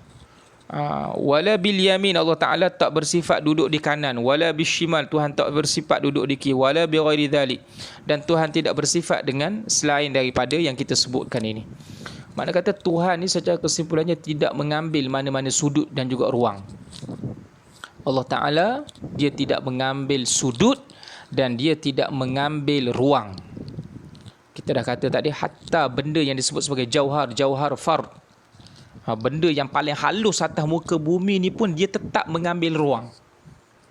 Wala bil yamin, Allah Ta'ala tak bersifat duduk di kanan. Wala bishimal, Tuhan tak bersifat duduk di kiri. Wala bi ghairi dhalik, dan Tuhan tidak bersifat dengan selain daripada yang kita sebutkan ini. Makna kata Tuhan ni secara kesimpulannya tidak mengambil mana-mana sudut dan juga ruang. Allah Ta'ala dia tidak mengambil sudut dan dia tidak mengambil ruang. Kita dah kata tadi, hatta benda yang disebut sebagai jauhar fard, benda yang paling halus atas muka bumi ni pun dia tetap mengambil ruang.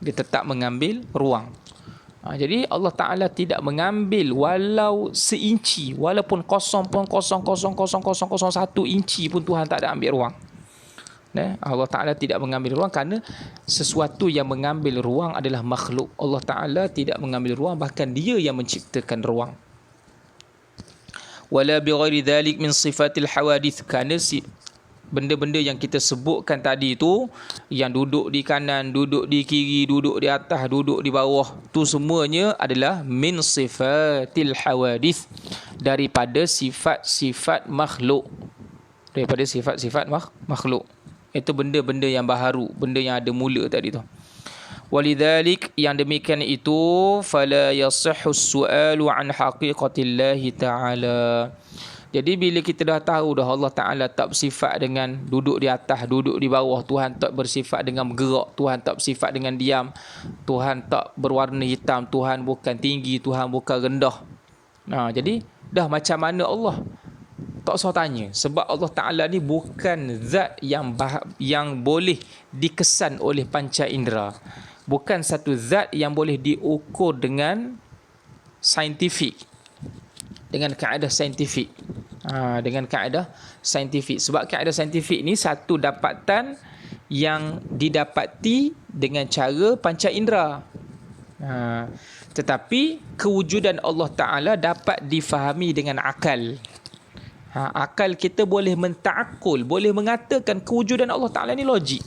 Dia tetap mengambil ruang. Jadi Allah Ta'ala tidak mengambil walau seinci, walaupun 0.0000001 inci pun Tuhan tak ada ambil ruang. Allah Ta'ala tidak mengambil ruang kerana sesuatu yang mengambil ruang adalah makhluk. Allah Ta'ala tidak mengambil ruang, bahkan dia yang menciptakan ruang. Wala bi ghairi dhalik min sifatil hawadith, kerana benda-benda yang kita sebutkan tadi tu, yang duduk di kanan, duduk di kiri, duduk di atas, duduk di bawah, tu semuanya adalah min sifatil hawadith, daripada sifat-sifat makhluk. Daripada sifat-sifat makhluk. Itu benda-benda yang baharu, benda yang ada mula tadi tu. Walidzalik, yang demikian itu, fala yasihhu as-su'alu an haqiqatillahi ta'ala. Jadi bila kita dah tahu dah Allah Ta'ala tak bersifat dengan duduk di atas, duduk di bawah, Tuhan tak bersifat dengan bergerak, Tuhan tak bersifat dengan diam, Tuhan tak berwarna hitam, Tuhan bukan tinggi, Tuhan bukan rendah. Jadi dah macam mana Allah? Tak usah tanya, sebab Allah Ta'ala ni bukan zat yang boleh dikesan oleh panca indera. Bukan satu zat yang boleh diukur dengan saintifik, dengan kaedah saintifik. Dengan kaedah saintifik. Sebab kaedah saintifik ni satu dapatan yang didapati dengan cara panca indera. Tetapi kewujudan Allah Ta'ala dapat difahami dengan akal. Akal kita boleh menta'akul, boleh mengatakan kewujudan Allah Ta'ala ni logik.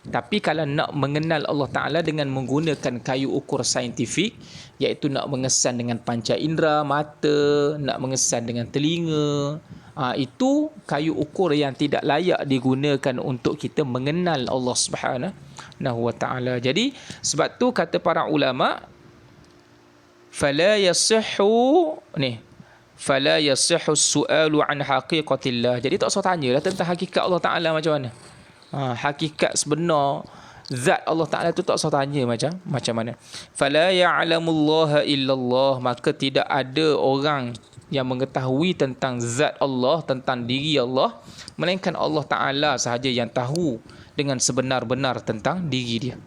Tapi kalau nak mengenal Allah Ta'ala dengan menggunakan kayu ukur saintifik, iaitu nak mengesan dengan panca indera, mata, nak mengesan dengan telinga, itu kayu ukur yang tidak layak digunakan untuk kita mengenal Allah Subhanahu wa Ta'ala. Jadi sebab tu kata para ulama, fala yasihhu as-su'alu an haqiqatillah. Jadi tak usah tanyalah tentang hakikat Allah Ta'ala macam mana. Hakikat sebenar zat Allah Ta'ala tu tak usah tanya macam mana. Fala ya'lamullaha illallah, maka tidak ada orang yang mengetahui tentang zat Allah, tentang diri Allah, melainkan Allah Ta'ala sahaja yang tahu dengan sebenar-benar tentang diri dia.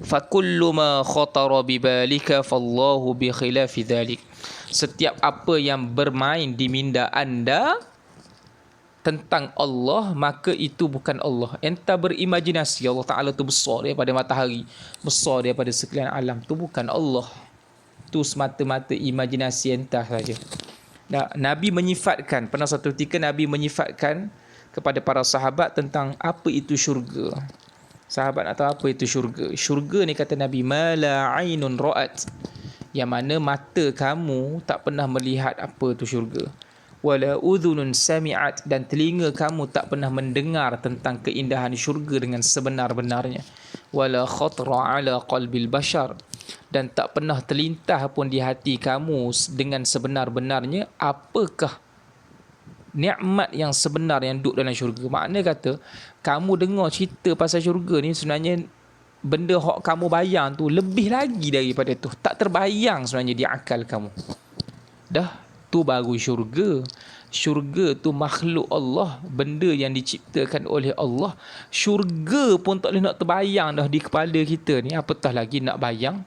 Fa kullu ma khatara bi balika fallahu bi khilafi dhalik. Setiap apa yang bermain di minda anda tentang Allah, maka itu bukan Allah. Entah berimajinasi Allah Ta'ala tu besar daripada matahari, besar daripada sekalian alam, tu bukan Allah. Tu semata-mata imajinasi entah saja. Nabi menyifatkan, pernah satu ketika Nabi menyifatkan kepada para sahabat tentang apa itu syurga. Sahabat nak tahu apa itu syurga. Syurga ni kata Nabi, mala ainun ra'at, yang mana mata kamu tak pernah melihat apa itu syurga. Wala udhunun sami'at, dan telinga kamu tak pernah mendengar tentang keindahan syurga dengan sebenar-benarnya. Wala khatra ala qalbil bashar, dan tak pernah terlintas pun di hati kamu dengan sebenar-benarnya apakah nikmat yang sebenar yang duduk dalam syurga. Makna kata kamu dengar cerita pasal syurga ni, sebenarnya benda hak kamu bayang tu lebih lagi daripada tu, tak terbayang sebenarnya di akal kamu. Dah tu baru syurga. Syurga tu makhluk Allah, benda yang diciptakan oleh Allah. Syurga pun tak boleh nak terbayang dah di kepala kita ni, apatah lagi nak bayang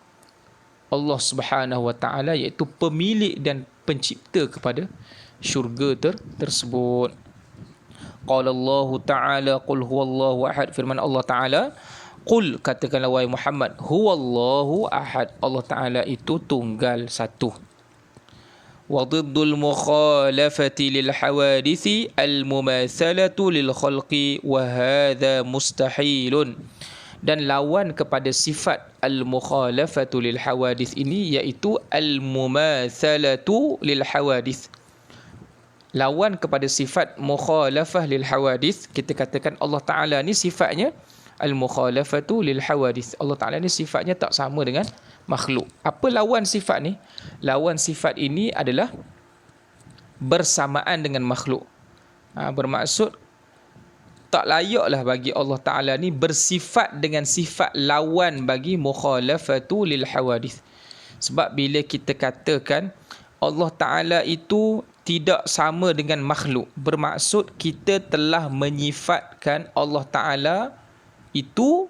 Allah Subhanahu wa Ta'ala, iaitu pemilik dan pencipta kepada syurga tersebut. Qala Allah Ta'ala qul huwallahu ahad, firman Allah Ta'ala, Qul, katakanlah wahai Muhammad, huwallahu ahad. Allah Ta'ala itu tunggal satu. Wa dhiddul mukhalafati lil hawadithi al mumathalatu lil khalqi wa hadha mustahilun. Dan lawan kepada sifat al mukhalafatu lil hawadith ini iaitu al mumathalatu lil hawadith. Lawan kepada sifat mukhalafah lil hawadith, kita katakan Allah Ta'ala ni sifatnya al mukhalafatu lil hawadith. Allah Ta'ala ni sifatnya tak sama dengan makhluk. Apa lawan sifat ni? Lawan sifat ini adalah bersamaan dengan makhluk. Bermaksud tak layaklah bagi Allah Ta'ala ni bersifat dengan sifat lawan bagi mukhalafatu lil hawadith. Sebab bila kita katakan Allah Ta'ala itu tidak sama dengan makhluk, bermaksud kita telah menyifatkan Allah Ta'ala itu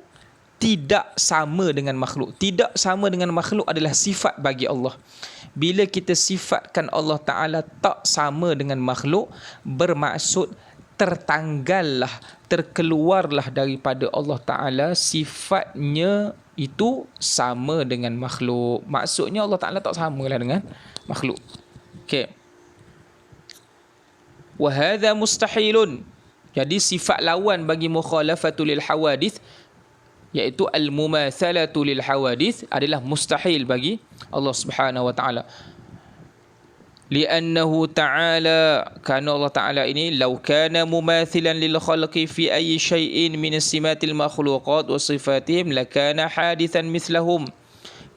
tidak sama dengan makhluk. Tidak sama dengan makhluk adalah sifat bagi Allah. Bila kita sifatkan Allah Ta'ala tak sama dengan makhluk, bermaksud tertanggallah, terkeluarlah daripada Allah Ta'ala sifatnya itu sama dengan makhluk. Maksudnya Allah Ta'ala tak samalah dengan makhluk. Okey. Wa hadha mustahilun. Jadi sifat lawan bagi mukhalafatul lil hawadith iaitu al-mumathalatu lil hawadith adalah mustahil bagi Allah Subhanahu wa taala. Li'annahu ta'ala, kerana Allah Ta'ala ini law kana mumathilan lil khalqi fi ayyi shay'in min simatil makhluqat wa sifatihim lakana hadithan mithlahum.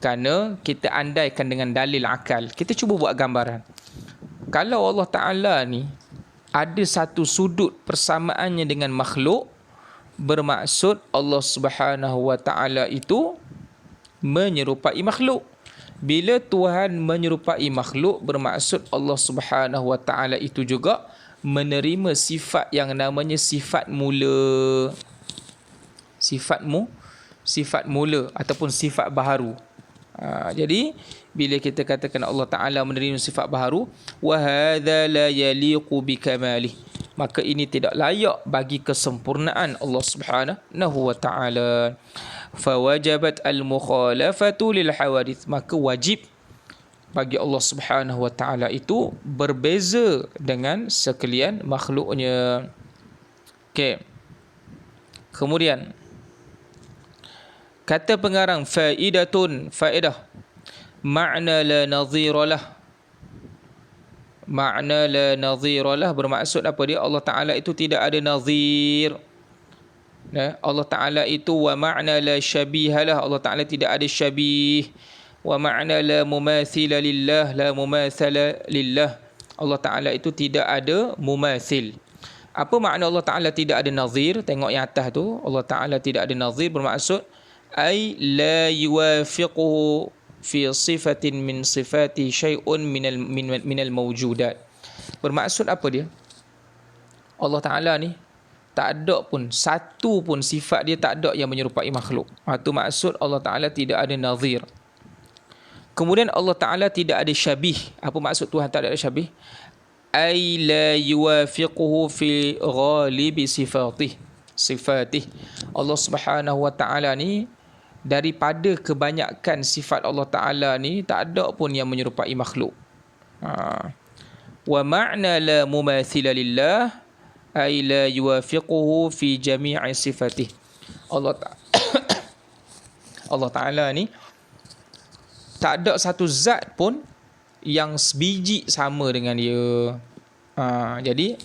Kerana kita andaikan dengan dalil akal, kita cuba buat gambaran. Kalau Allah Ta'ala ni ada satu sudut persamaannya dengan makhluk, bermaksud Allah Subhanahu wa taala itu menyerupai makhluk. Bila Tuhan menyerupai makhluk, bermaksud Allah Subhanahu wa taala itu juga menerima sifat yang namanya sifat mula. Sifat mula ataupun sifat baharu. Jadi bila kita katakan Allah Ta'ala menerima sifat baharu, wa hadza la yaliqu bikamalih, maka ini tidak layak bagi kesempurnaan Allah Subhanahu wa Ta'ala. Fawajabat al-mukhalafatu lil hawadith, maka wajib bagi Allah Subhanahu wa Ta'ala itu berbeza dengan sekalian makhluknya. Okey. Kemudian kata pengarang faidatun, faedah, ma'na la nadhira lah. Ma'na la nadhira lah bermaksud apa dia? Allah Ta'ala itu tidak ada nazir. Allah Ta'ala itu wa ma'na la syabiha lah. Allah Ta'ala tidak ada syabih. Wa ma'na la mumathila lillah, la mumathala lillah. Allah Ta'ala itu tidak ada mumathil. Apa makna Allah Ta'ala tidak ada nazir? Tengok yang atas tu, Allah Ta'ala tidak ada nazir bermaksud ay la yuwafiquhu fi sifatin min sifati syai'un minal mawjudat. Bermaksud apa dia? Allah Ta'ala ni tak ada pun satu pun sifat dia tak ada yang menyerupai makhluk. Itu maksud Allah Ta'ala tidak ada nazir. Kemudian Allah Ta'ala tidak ada syabih. Apa maksud Tuhan tak ada syabih? Ay la yuwafiquhu fi ghalibi sifatih. Allah Subhanahu wa Ta'ala ni daripada kebanyakan sifat Allah Ta'ala ni tak ada pun yang menyerupai makhluk. Wa ma'na la mumathila lillah ay la yuwafiquhu fi jami'i sifatih. Allah Ta'ala ni tak ada satu zat pun yang sebiji sama dengan dia. Jadi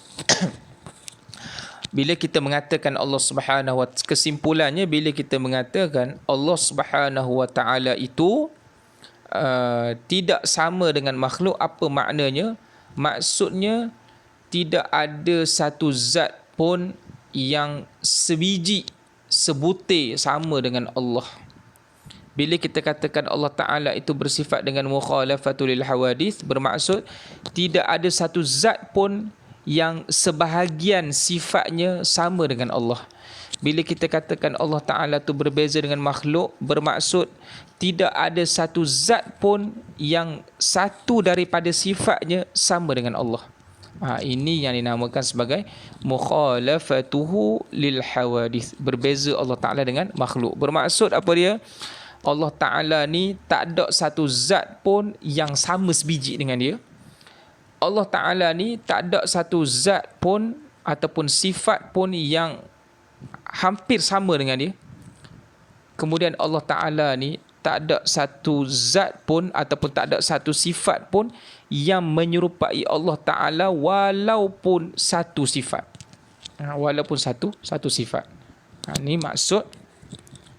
bila kita mengatakan Allah Subhanahu wa, kesimpulannya bila kita mengatakan Allah Subhanahu wa Ta'ala itu tidak sama dengan makhluk, apa maknanya? Maksudnya tidak ada satu zat pun yang sebiji, sebutir sama dengan Allah. Bila kita katakan Allah Ta'ala itu bersifat dengan mukhalafatul lil hawadith, bermaksud tidak ada satu zat pun yang sebahagian sifatnya sama dengan Allah. Bila kita katakan Allah Ta'ala itu berbeza dengan makhluk, bermaksud tidak ada satu zat pun yang satu daripada sifatnya sama dengan Allah. Ini yang dinamakan sebagai mukhalafatuhu lil hawadith. Berbeza Allah Ta'ala dengan makhluk. Bermaksud apa dia? Allah Ta'ala ni tak ada satu zat pun yang sama sebiji dengan dia. Allah Ta'ala ni tak ada satu zat pun ataupun sifat pun yang hampir sama dengan dia. Kemudian Allah Ta'ala ni tak ada satu zat pun ataupun tak ada satu sifat pun yang menyerupai Allah Ta'ala walaupun satu sifat. Walaupun satu sifat. Ini maksud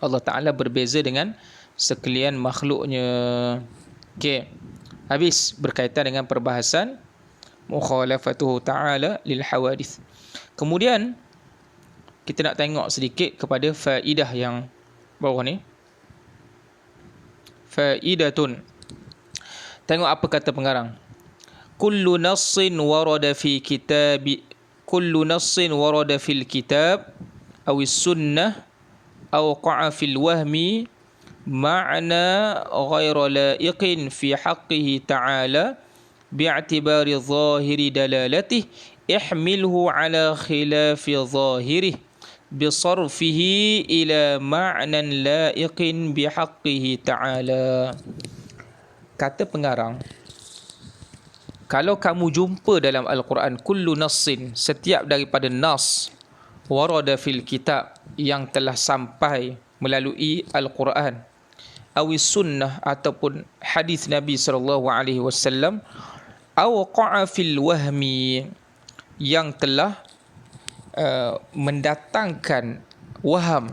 Allah Ta'ala berbeza dengan sekalian makhluknya. Okey. Habis berkaitan dengan perbahasan mukhalafatuhu ta'ala lil hawadith. Kemudian kita nak tengok sedikit kepada faedah yang bawah ni. Faedatun. Tengok apa kata pengarang. Kullu nassin warada fi kitabi, kullu nassin warada fil kitab aw sunnah aw qa'a fil wahmi ma'na ghayra la'iqin fi haqqihi ta'ala bi'atibari zahiri dalalatihi ihmilhu ala khilafi zahirihi bisarfihi ila ma'nan la'iqin bihaqqihi ta'ala. Kata pengarang, kalau kamu jumpa dalam Al-Quran kullu nassin, setiap daripada nas warada fil kitab yang telah sampai melalui Al-Quran, awis sunnah ataupun hadis Nabi SAW, aw qa'a fil wahmi yang telah mendatangkan waham.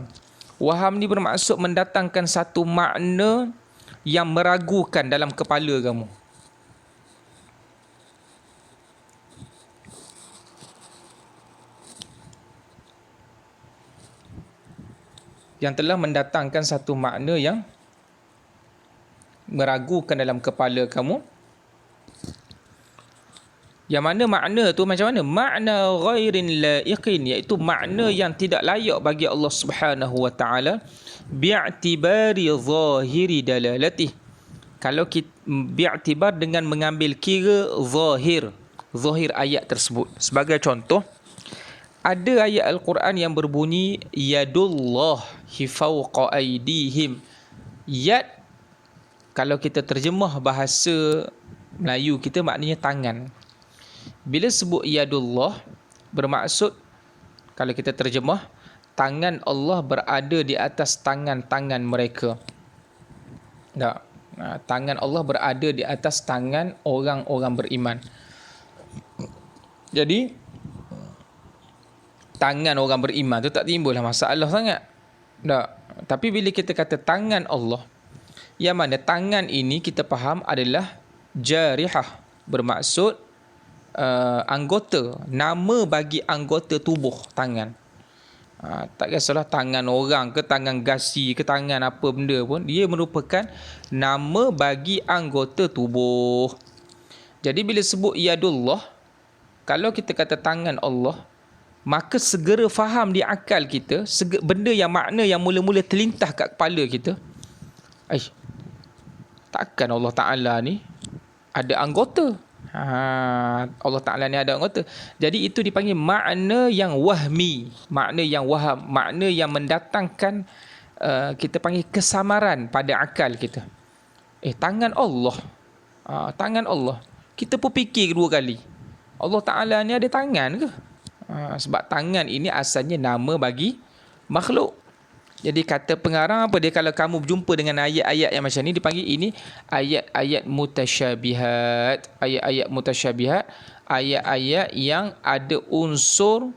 Waham ni bermaksud mendatangkan satu makna yang meragukan dalam kepala kamu. Yang telah mendatangkan satu makna yang meragukan dalam kepala kamu. Yang mana makna tu macam mana? Makna ghairin laiqin, iaitu makna yang tidak layak bagi Allah Subhanahu wa taala bi'tibari zahiri dalalatih. Kalau kita bi'tibar dengan mengambil kira zahir ayat tersebut. Sebagai contoh, ada ayat Al-Quran yang berbunyi yadullah fawqa aydihim. Yad, kalau kita terjemah bahasa Melayu kita, maknanya tangan. Bila sebut yadullah, bermaksud kalau kita terjemah, tangan Allah berada di atas tangan-tangan mereka. Tak. Tangan Allah berada di atas tangan orang-orang beriman. Jadi tangan orang beriman tu tak timbullah masalah sangat. Tak. Tapi bila kita kata tangan Allah, yang mana tangan ini kita faham adalah jarihah, bermaksud anggota, nama bagi anggota tubuh tangan. Tak kisahlah tangan orang ke tangan gasi ke tangan apa benda pun, dia merupakan nama bagi anggota tubuh. Jadi bila sebut yadullah, kalau kita kata tangan Allah, maka segera faham di akal kita, benda yang makna yang mula-mula terlintas kat kepala kita, takkan Allah Ta'ala ni ada anggota. Allah Ta'ala ni ada anggota. Jadi itu dipanggil makna yang wahmi, makna yang waham, makna yang mendatangkan kita panggil kesamaran pada akal kita. Tangan Allah, tangan Allah, kita pun fikir dua kali, Allah Ta'ala ni ada tangan ke? Sebab tangan ini asalnya nama bagi makhluk. Jadi kata pengarang apa dia, kalau kamu berjumpa dengan ayat-ayat yang macam ni, dipanggil ini ayat-ayat mutasyabihat. Ayat-ayat mutasyabihat, ayat-ayat yang ada unsur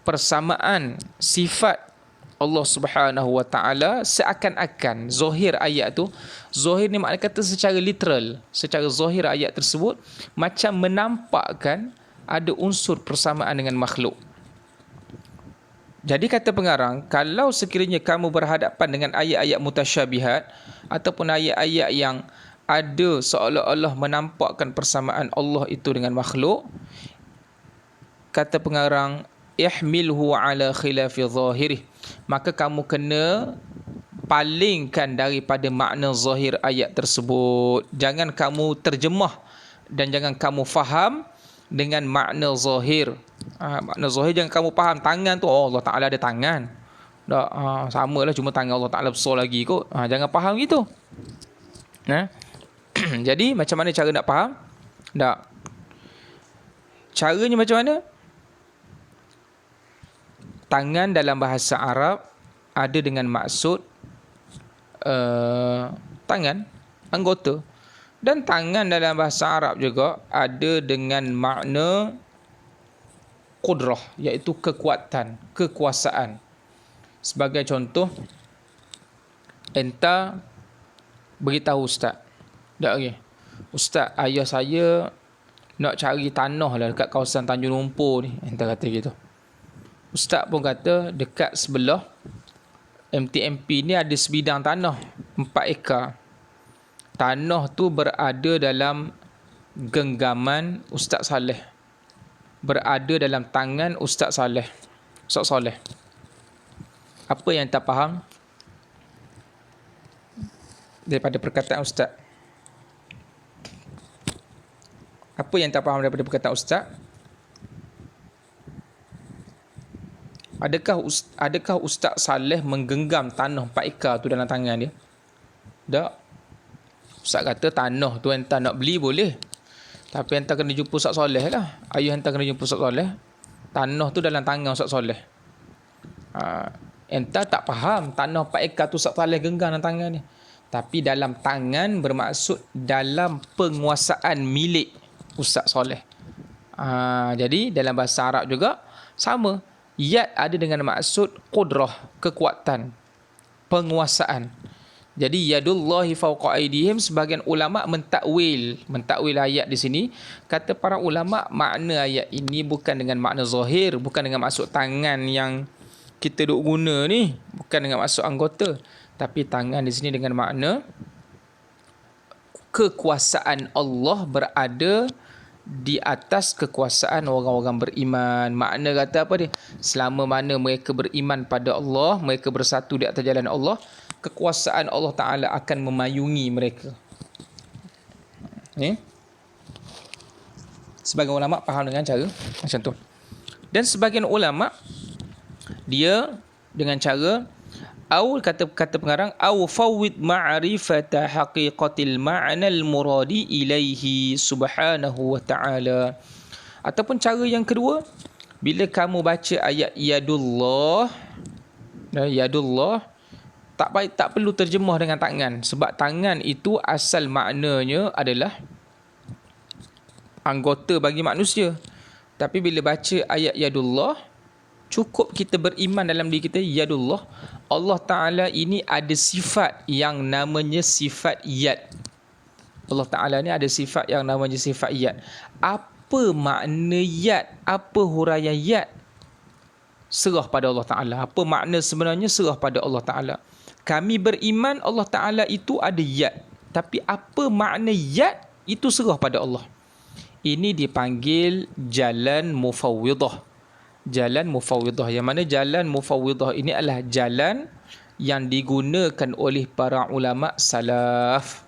persamaan sifat Allah Subhanahu wa taala seakan-akan. Zahir ayat tu, zahir ni makna kata secara literal, secara zahir ayat tersebut macam menampakkan ada unsur persamaan dengan makhluk. Jadi kata pengarang, kalau sekiranya kamu berhadapan dengan ayat-ayat mutasyabihat ataupun ayat-ayat yang ada seolah-olah menampakkan persamaan Allah itu dengan makhluk, kata pengarang, ihmilhu ala khilafi zahirih, maka kamu kena palingkan daripada makna zahir ayat tersebut. Jangan kamu terjemah dan jangan kamu faham dengan makna zahir. Makna zahir jangan kamu faham tangan tu Allah Ta'ala ada tangan. Tak, samalah cuma tangan Allah Ta'ala besar lagi kot. Jangan faham gitu. Jadi macam mana cara nak faham? Tak. Caranya macam mana? Tangan dalam bahasa Arab ada dengan maksud tangan, anggota. Dan tangan dalam bahasa Arab juga ada dengan makna qudrah, iaitu kekuatan, kekuasaan. Sebagai contoh, enta beritahu ustaz, tak okay, ustaz, ayah saya nak cari tanah lah dekat kawasan Tanjung Lumpur ni, enta kata gitu. Ustaz pun kata dekat sebelah MTMP ni ada sebidang tanah 4 ekar. Tanah tu berada dalam genggaman Ustaz Saleh, berada dalam tangan Ustaz Saleh, Ustaz Saleh. Apa yang tak faham daripada perkataan Ustaz? Apa yang tak faham daripada perkataan Ustaz? Adakah Ustaz Saleh menggenggam tanah 4 ekar tu dalam tangan dia? Tak. Ustaz kata tanah tu entah nak beli boleh, tapi entah kena jumpa Ustaz Saleh lah. Ayah entah kena jumpa Ustaz Saleh. Tanah tu dalam tangan Ustaz Saleh. Entah tak faham tanah 4 ekar tu Ustaz Saleh genggam dalam tangan ni. Tapi dalam tangan bermaksud dalam penguasaan milik Ustaz Saleh. Jadi dalam bahasa Arab juga sama. Yad ada dengan maksud qudrah, kekuatan, penguasaan. Jadi yadullahi fawqa aydihim, sebahagian ulama mentakwil ayat di sini. Kata para ulama, makna ayat ini bukan dengan makna zahir, bukan dengan maksud tangan yang kita duk guna ni, bukan dengan maksud anggota, tapi tangan di sini dengan makna kekuasaan Allah berada di atas kekuasaan orang-orang beriman. Makna kata apa dia? Selama mana mereka beriman pada Allah, mereka bersatu di atas jalan Allah, kekuasaan Allah Ta'ala akan memayungi mereka. Sebagian ulama faham dengan cara macam tu. Dan sebagian ulama dia dengan cara kata pengarang fawwid ma'rifata haqiqatil ma'nal muradi ilaihi subhanahu wa ta'ala. Ataupun cara yang kedua, bila kamu baca ayat yadullah, tak perlu terjemah dengan tangan, sebab tangan itu asal maknanya adalah anggota bagi manusia. Tapi bila baca ayat yadullah, cukup kita beriman dalam diri kita, yadullah, Allah Ta'ala ini ada sifat yang namanya sifat yad. Allah Ta'ala ni ada sifat yang namanya sifat yad. Apa makna yad? Apa huraian yad? Serah pada Allah Ta'ala. Apa makna sebenarnya? Serah pada Allah Ta'ala. Kami beriman Allah Ta'ala itu ada yad. Tapi apa makna yad? Itu serah pada Allah. Ini dipanggil jalan mufawwidah. Jalan mufawwidah, yang mana jalan mufawwidah ini adalah jalan yang digunakan oleh para ulama salaf.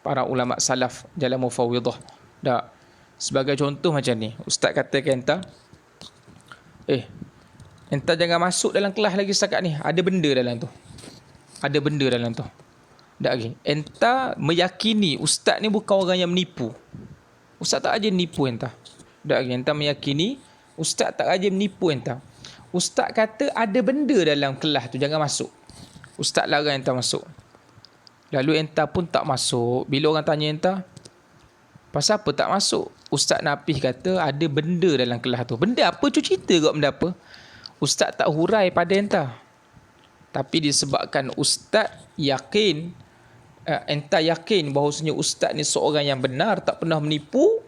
Para ulama salaf, jalan mufawwidah. Tak. Sebagai contoh macam ni, ustaz katakan entah jangan masuk dalam kelas lagi setakat ni, ada benda dalam tu. Ada benda dalam tu. Tak lagi. Entah meyakini ustaz ni bukan orang yang menipu. Ustaz tak aja menipu entah. Tak lagi. Entah meyakini ustaz tak aja menipu entah. Ustaz kata ada benda dalam kelas tu, jangan masuk. Ustaz larang entah masuk. Lalu entah pun tak masuk. Bila orang tanya entah, pasal apa tak masuk? Ustaz Napih kata ada benda dalam kelas tu. Benda apa? Cu cerita kot benda apa. Ustaz tak hurai pada entah. Tapi disebabkan ustaz yakin, entah yakin bahawasanya ustaz ni seorang yang benar, tak pernah menipu,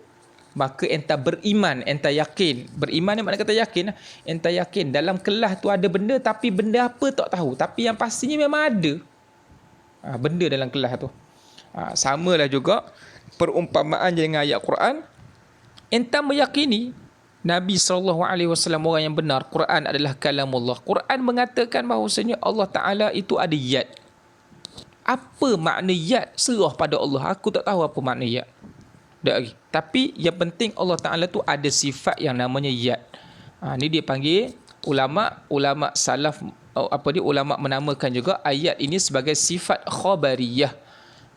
maka entah beriman, entah yakin. Beriman ni makna kata yakin. Entah yakin dalam kelas tu ada benda, tapi benda apa tak tahu. Tapi yang pastinya memang ada benda dalam kelas tu. Samalah juga perumpamaan dengan ayat Quran. Entah meyakini Nabi SAW orang yang benar, Quran adalah kalamullah. Quran mengatakan bahawasanya Allah Ta'ala itu ada yad. Apa makna yad? Serah pada Allah. Aku tak tahu apa makna yad. Tak lagi. Tapi yang penting Allah Ta'ala tu ada sifat yang namanya yad. Ni dia panggil ulama salaf, ulama menamakan juga ayat ini sebagai sifat khabariyah,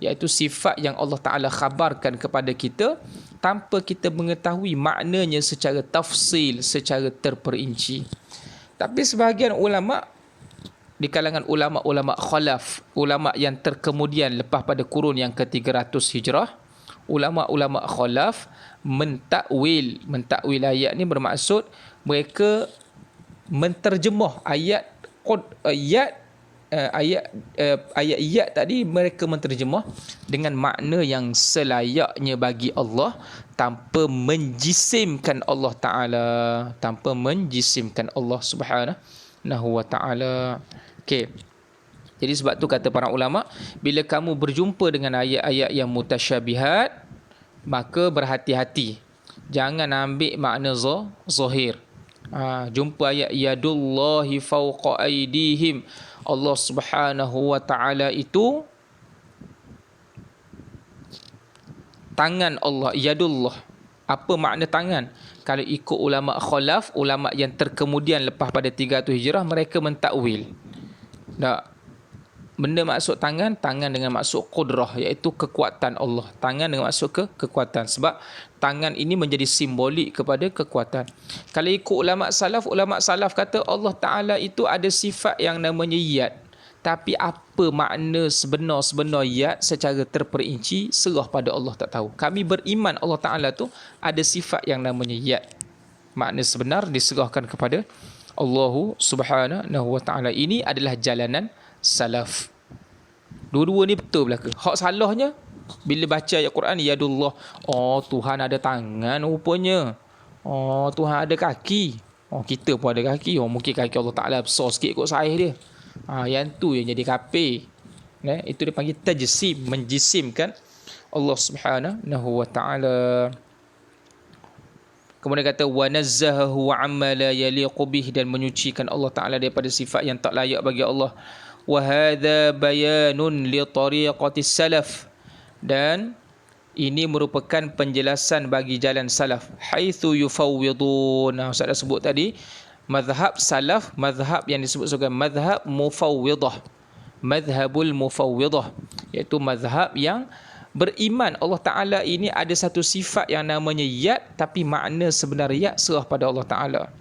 iaitu sifat yang Allah Ta'ala khabarkan kepada kita tanpa kita mengetahui maknanya secara tafsil, secara terperinci. Tapi sebahagian ulama di kalangan ulama-ulama khalaf, ulama yang terkemudian lepas pada kurun yang ke-300 Hijrah, ulama-ulama khalaf mentakwil ayat ni, bermaksud mereka menterjemah ayat tadi, mereka menterjemah dengan makna yang selayaknya bagi Allah tanpa menjisimkan Allah Ta'ala, tanpa menjisimkan Allah Subhanahu wa Ta'ala. Okey. Jadi sebab tu kata para ulama, bila kamu berjumpa dengan ayat-ayat yang mutasyabihat, maka berhati-hati. Jangan ambil makna zahir. Jumpa ayat yadullahi fawqa aydihim, Allah Subhanahu wa Ta'ala itu tangan Allah, yadullah. Apa makna tangan? Kalau ikut ulama khalaf, ulama yang terkemudian lepas pada 300 Hijrah, mereka mentakwil. Benda maksud tangan dengan maksud qudrah, iaitu kekuatan Allah. Tangan dengan maksud kekuatan. Sebab tangan ini menjadi simbolik kepada kekuatan. Kalau ikut ulama salaf kata Allah Ta'ala itu ada sifat yang namanya yad. Tapi apa makna sebenar yad secara terperinci, serah pada Allah, tak tahu. Kami beriman Allah Ta'ala tu ada sifat yang namanya yad. Makna sebenar diserahkan kepada Allah Subhanahu wa Ta'ala. Ini adalah jalanan salaf. Dua-dua ni betul belaka. Hak salahnya bila baca ayat Quran, yadullah, Tuhan ada tangan rupanya. Tuhan ada kaki. Kita pun ada kaki. Mungkin kaki Allah Ta'ala besar sikit kot saiz dia. Yang tu yang jadi kafir. Itu dipanggil tajsim, menjisimkan Allah Subhanahu wa Ta'ala. Kemudian kata wa nazzahahu amma la yaliqu bih, dan menyucikan Allah Ta'ala daripada sifat yang tak layak bagi Allah. Wa hadha bayanun li tariqati salaf, dan ini merupakan penjelasan bagi jalan salaf. Haitsu yufawwidun. Ustaz dah sebut tadi, mazhab salaf, mazhab yang disebut sebagai mazhab mufawwidah, mazhabul mufawwidah, iaitu mazhab yang beriman Allah Ta'ala ini ada satu sifat yang namanya yad, tapi makna sebenar yad serah pada Allah Ta'ala.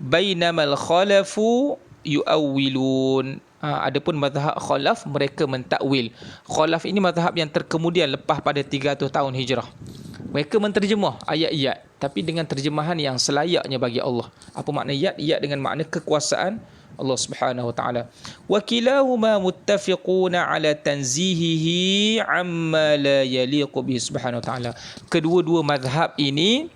Bainamal khalafu yu'awwilun. Adapun mazhab khalaf, mereka mentakwil. Khalaf ini mazhab yang terkemudian lepas pada 300 tahun Hijrah. Mereka menterjemah ayat-ayat tapi dengan terjemahan yang selayaknya bagi Allah. Apa makna yad? Yad dengan makna kekuasaan Allah Subhanahu wa Ta'ala. Wa kilahuma muttafiquna ala tanzihihi amma la yaliqu bihi Subhanahu wa Ta'ala. Kedua-dua mazhab ini,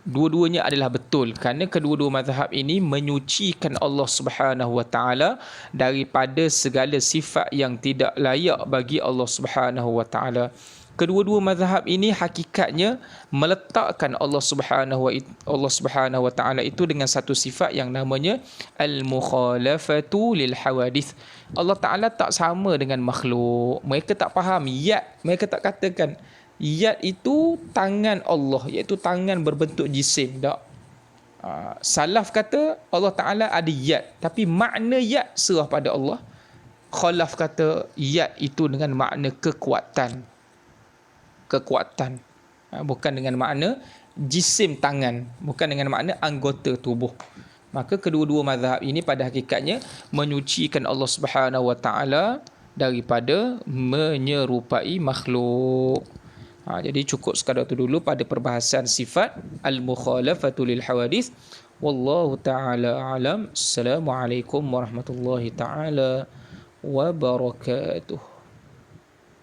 dua-duanya adalah betul, kerana kedua-dua mazhab ini menyucikan Allah Subhanahu wa Ta'ala daripada segala sifat yang tidak layak bagi Allah Subhanahu wa Ta'ala. Kedua-dua mazhab ini hakikatnya meletakkan Allah Subhanahu wa Ta'ala itu dengan satu sifat yang namanya al-mukhalafatu lil hawadith. Allah Ta'ala tak sama dengan makhluk. Mereka tak faham yad, mereka tak katakan yad itu tangan Allah, iaitu tangan berbentuk jisim. Tak. Salaf kata Allah Ta'ala ada yad, tapi makna yad serah pada Allah. Khalaf kata yad itu dengan makna kekuatan, bukan dengan makna jisim tangan, bukan dengan makna anggota tubuh. Maka kedua-dua mazhab ini pada hakikatnya menyucikan Allah Subhanahu wa Ta'ala daripada menyerupai makhluk. Jadi cukup sekadar itu dulu pada perbahasan sifat al-mukhalafatu lil hawadith. Wallahu ta'ala alam. Assalamualaikum warahmatullahi ta'ala wabarakatuh.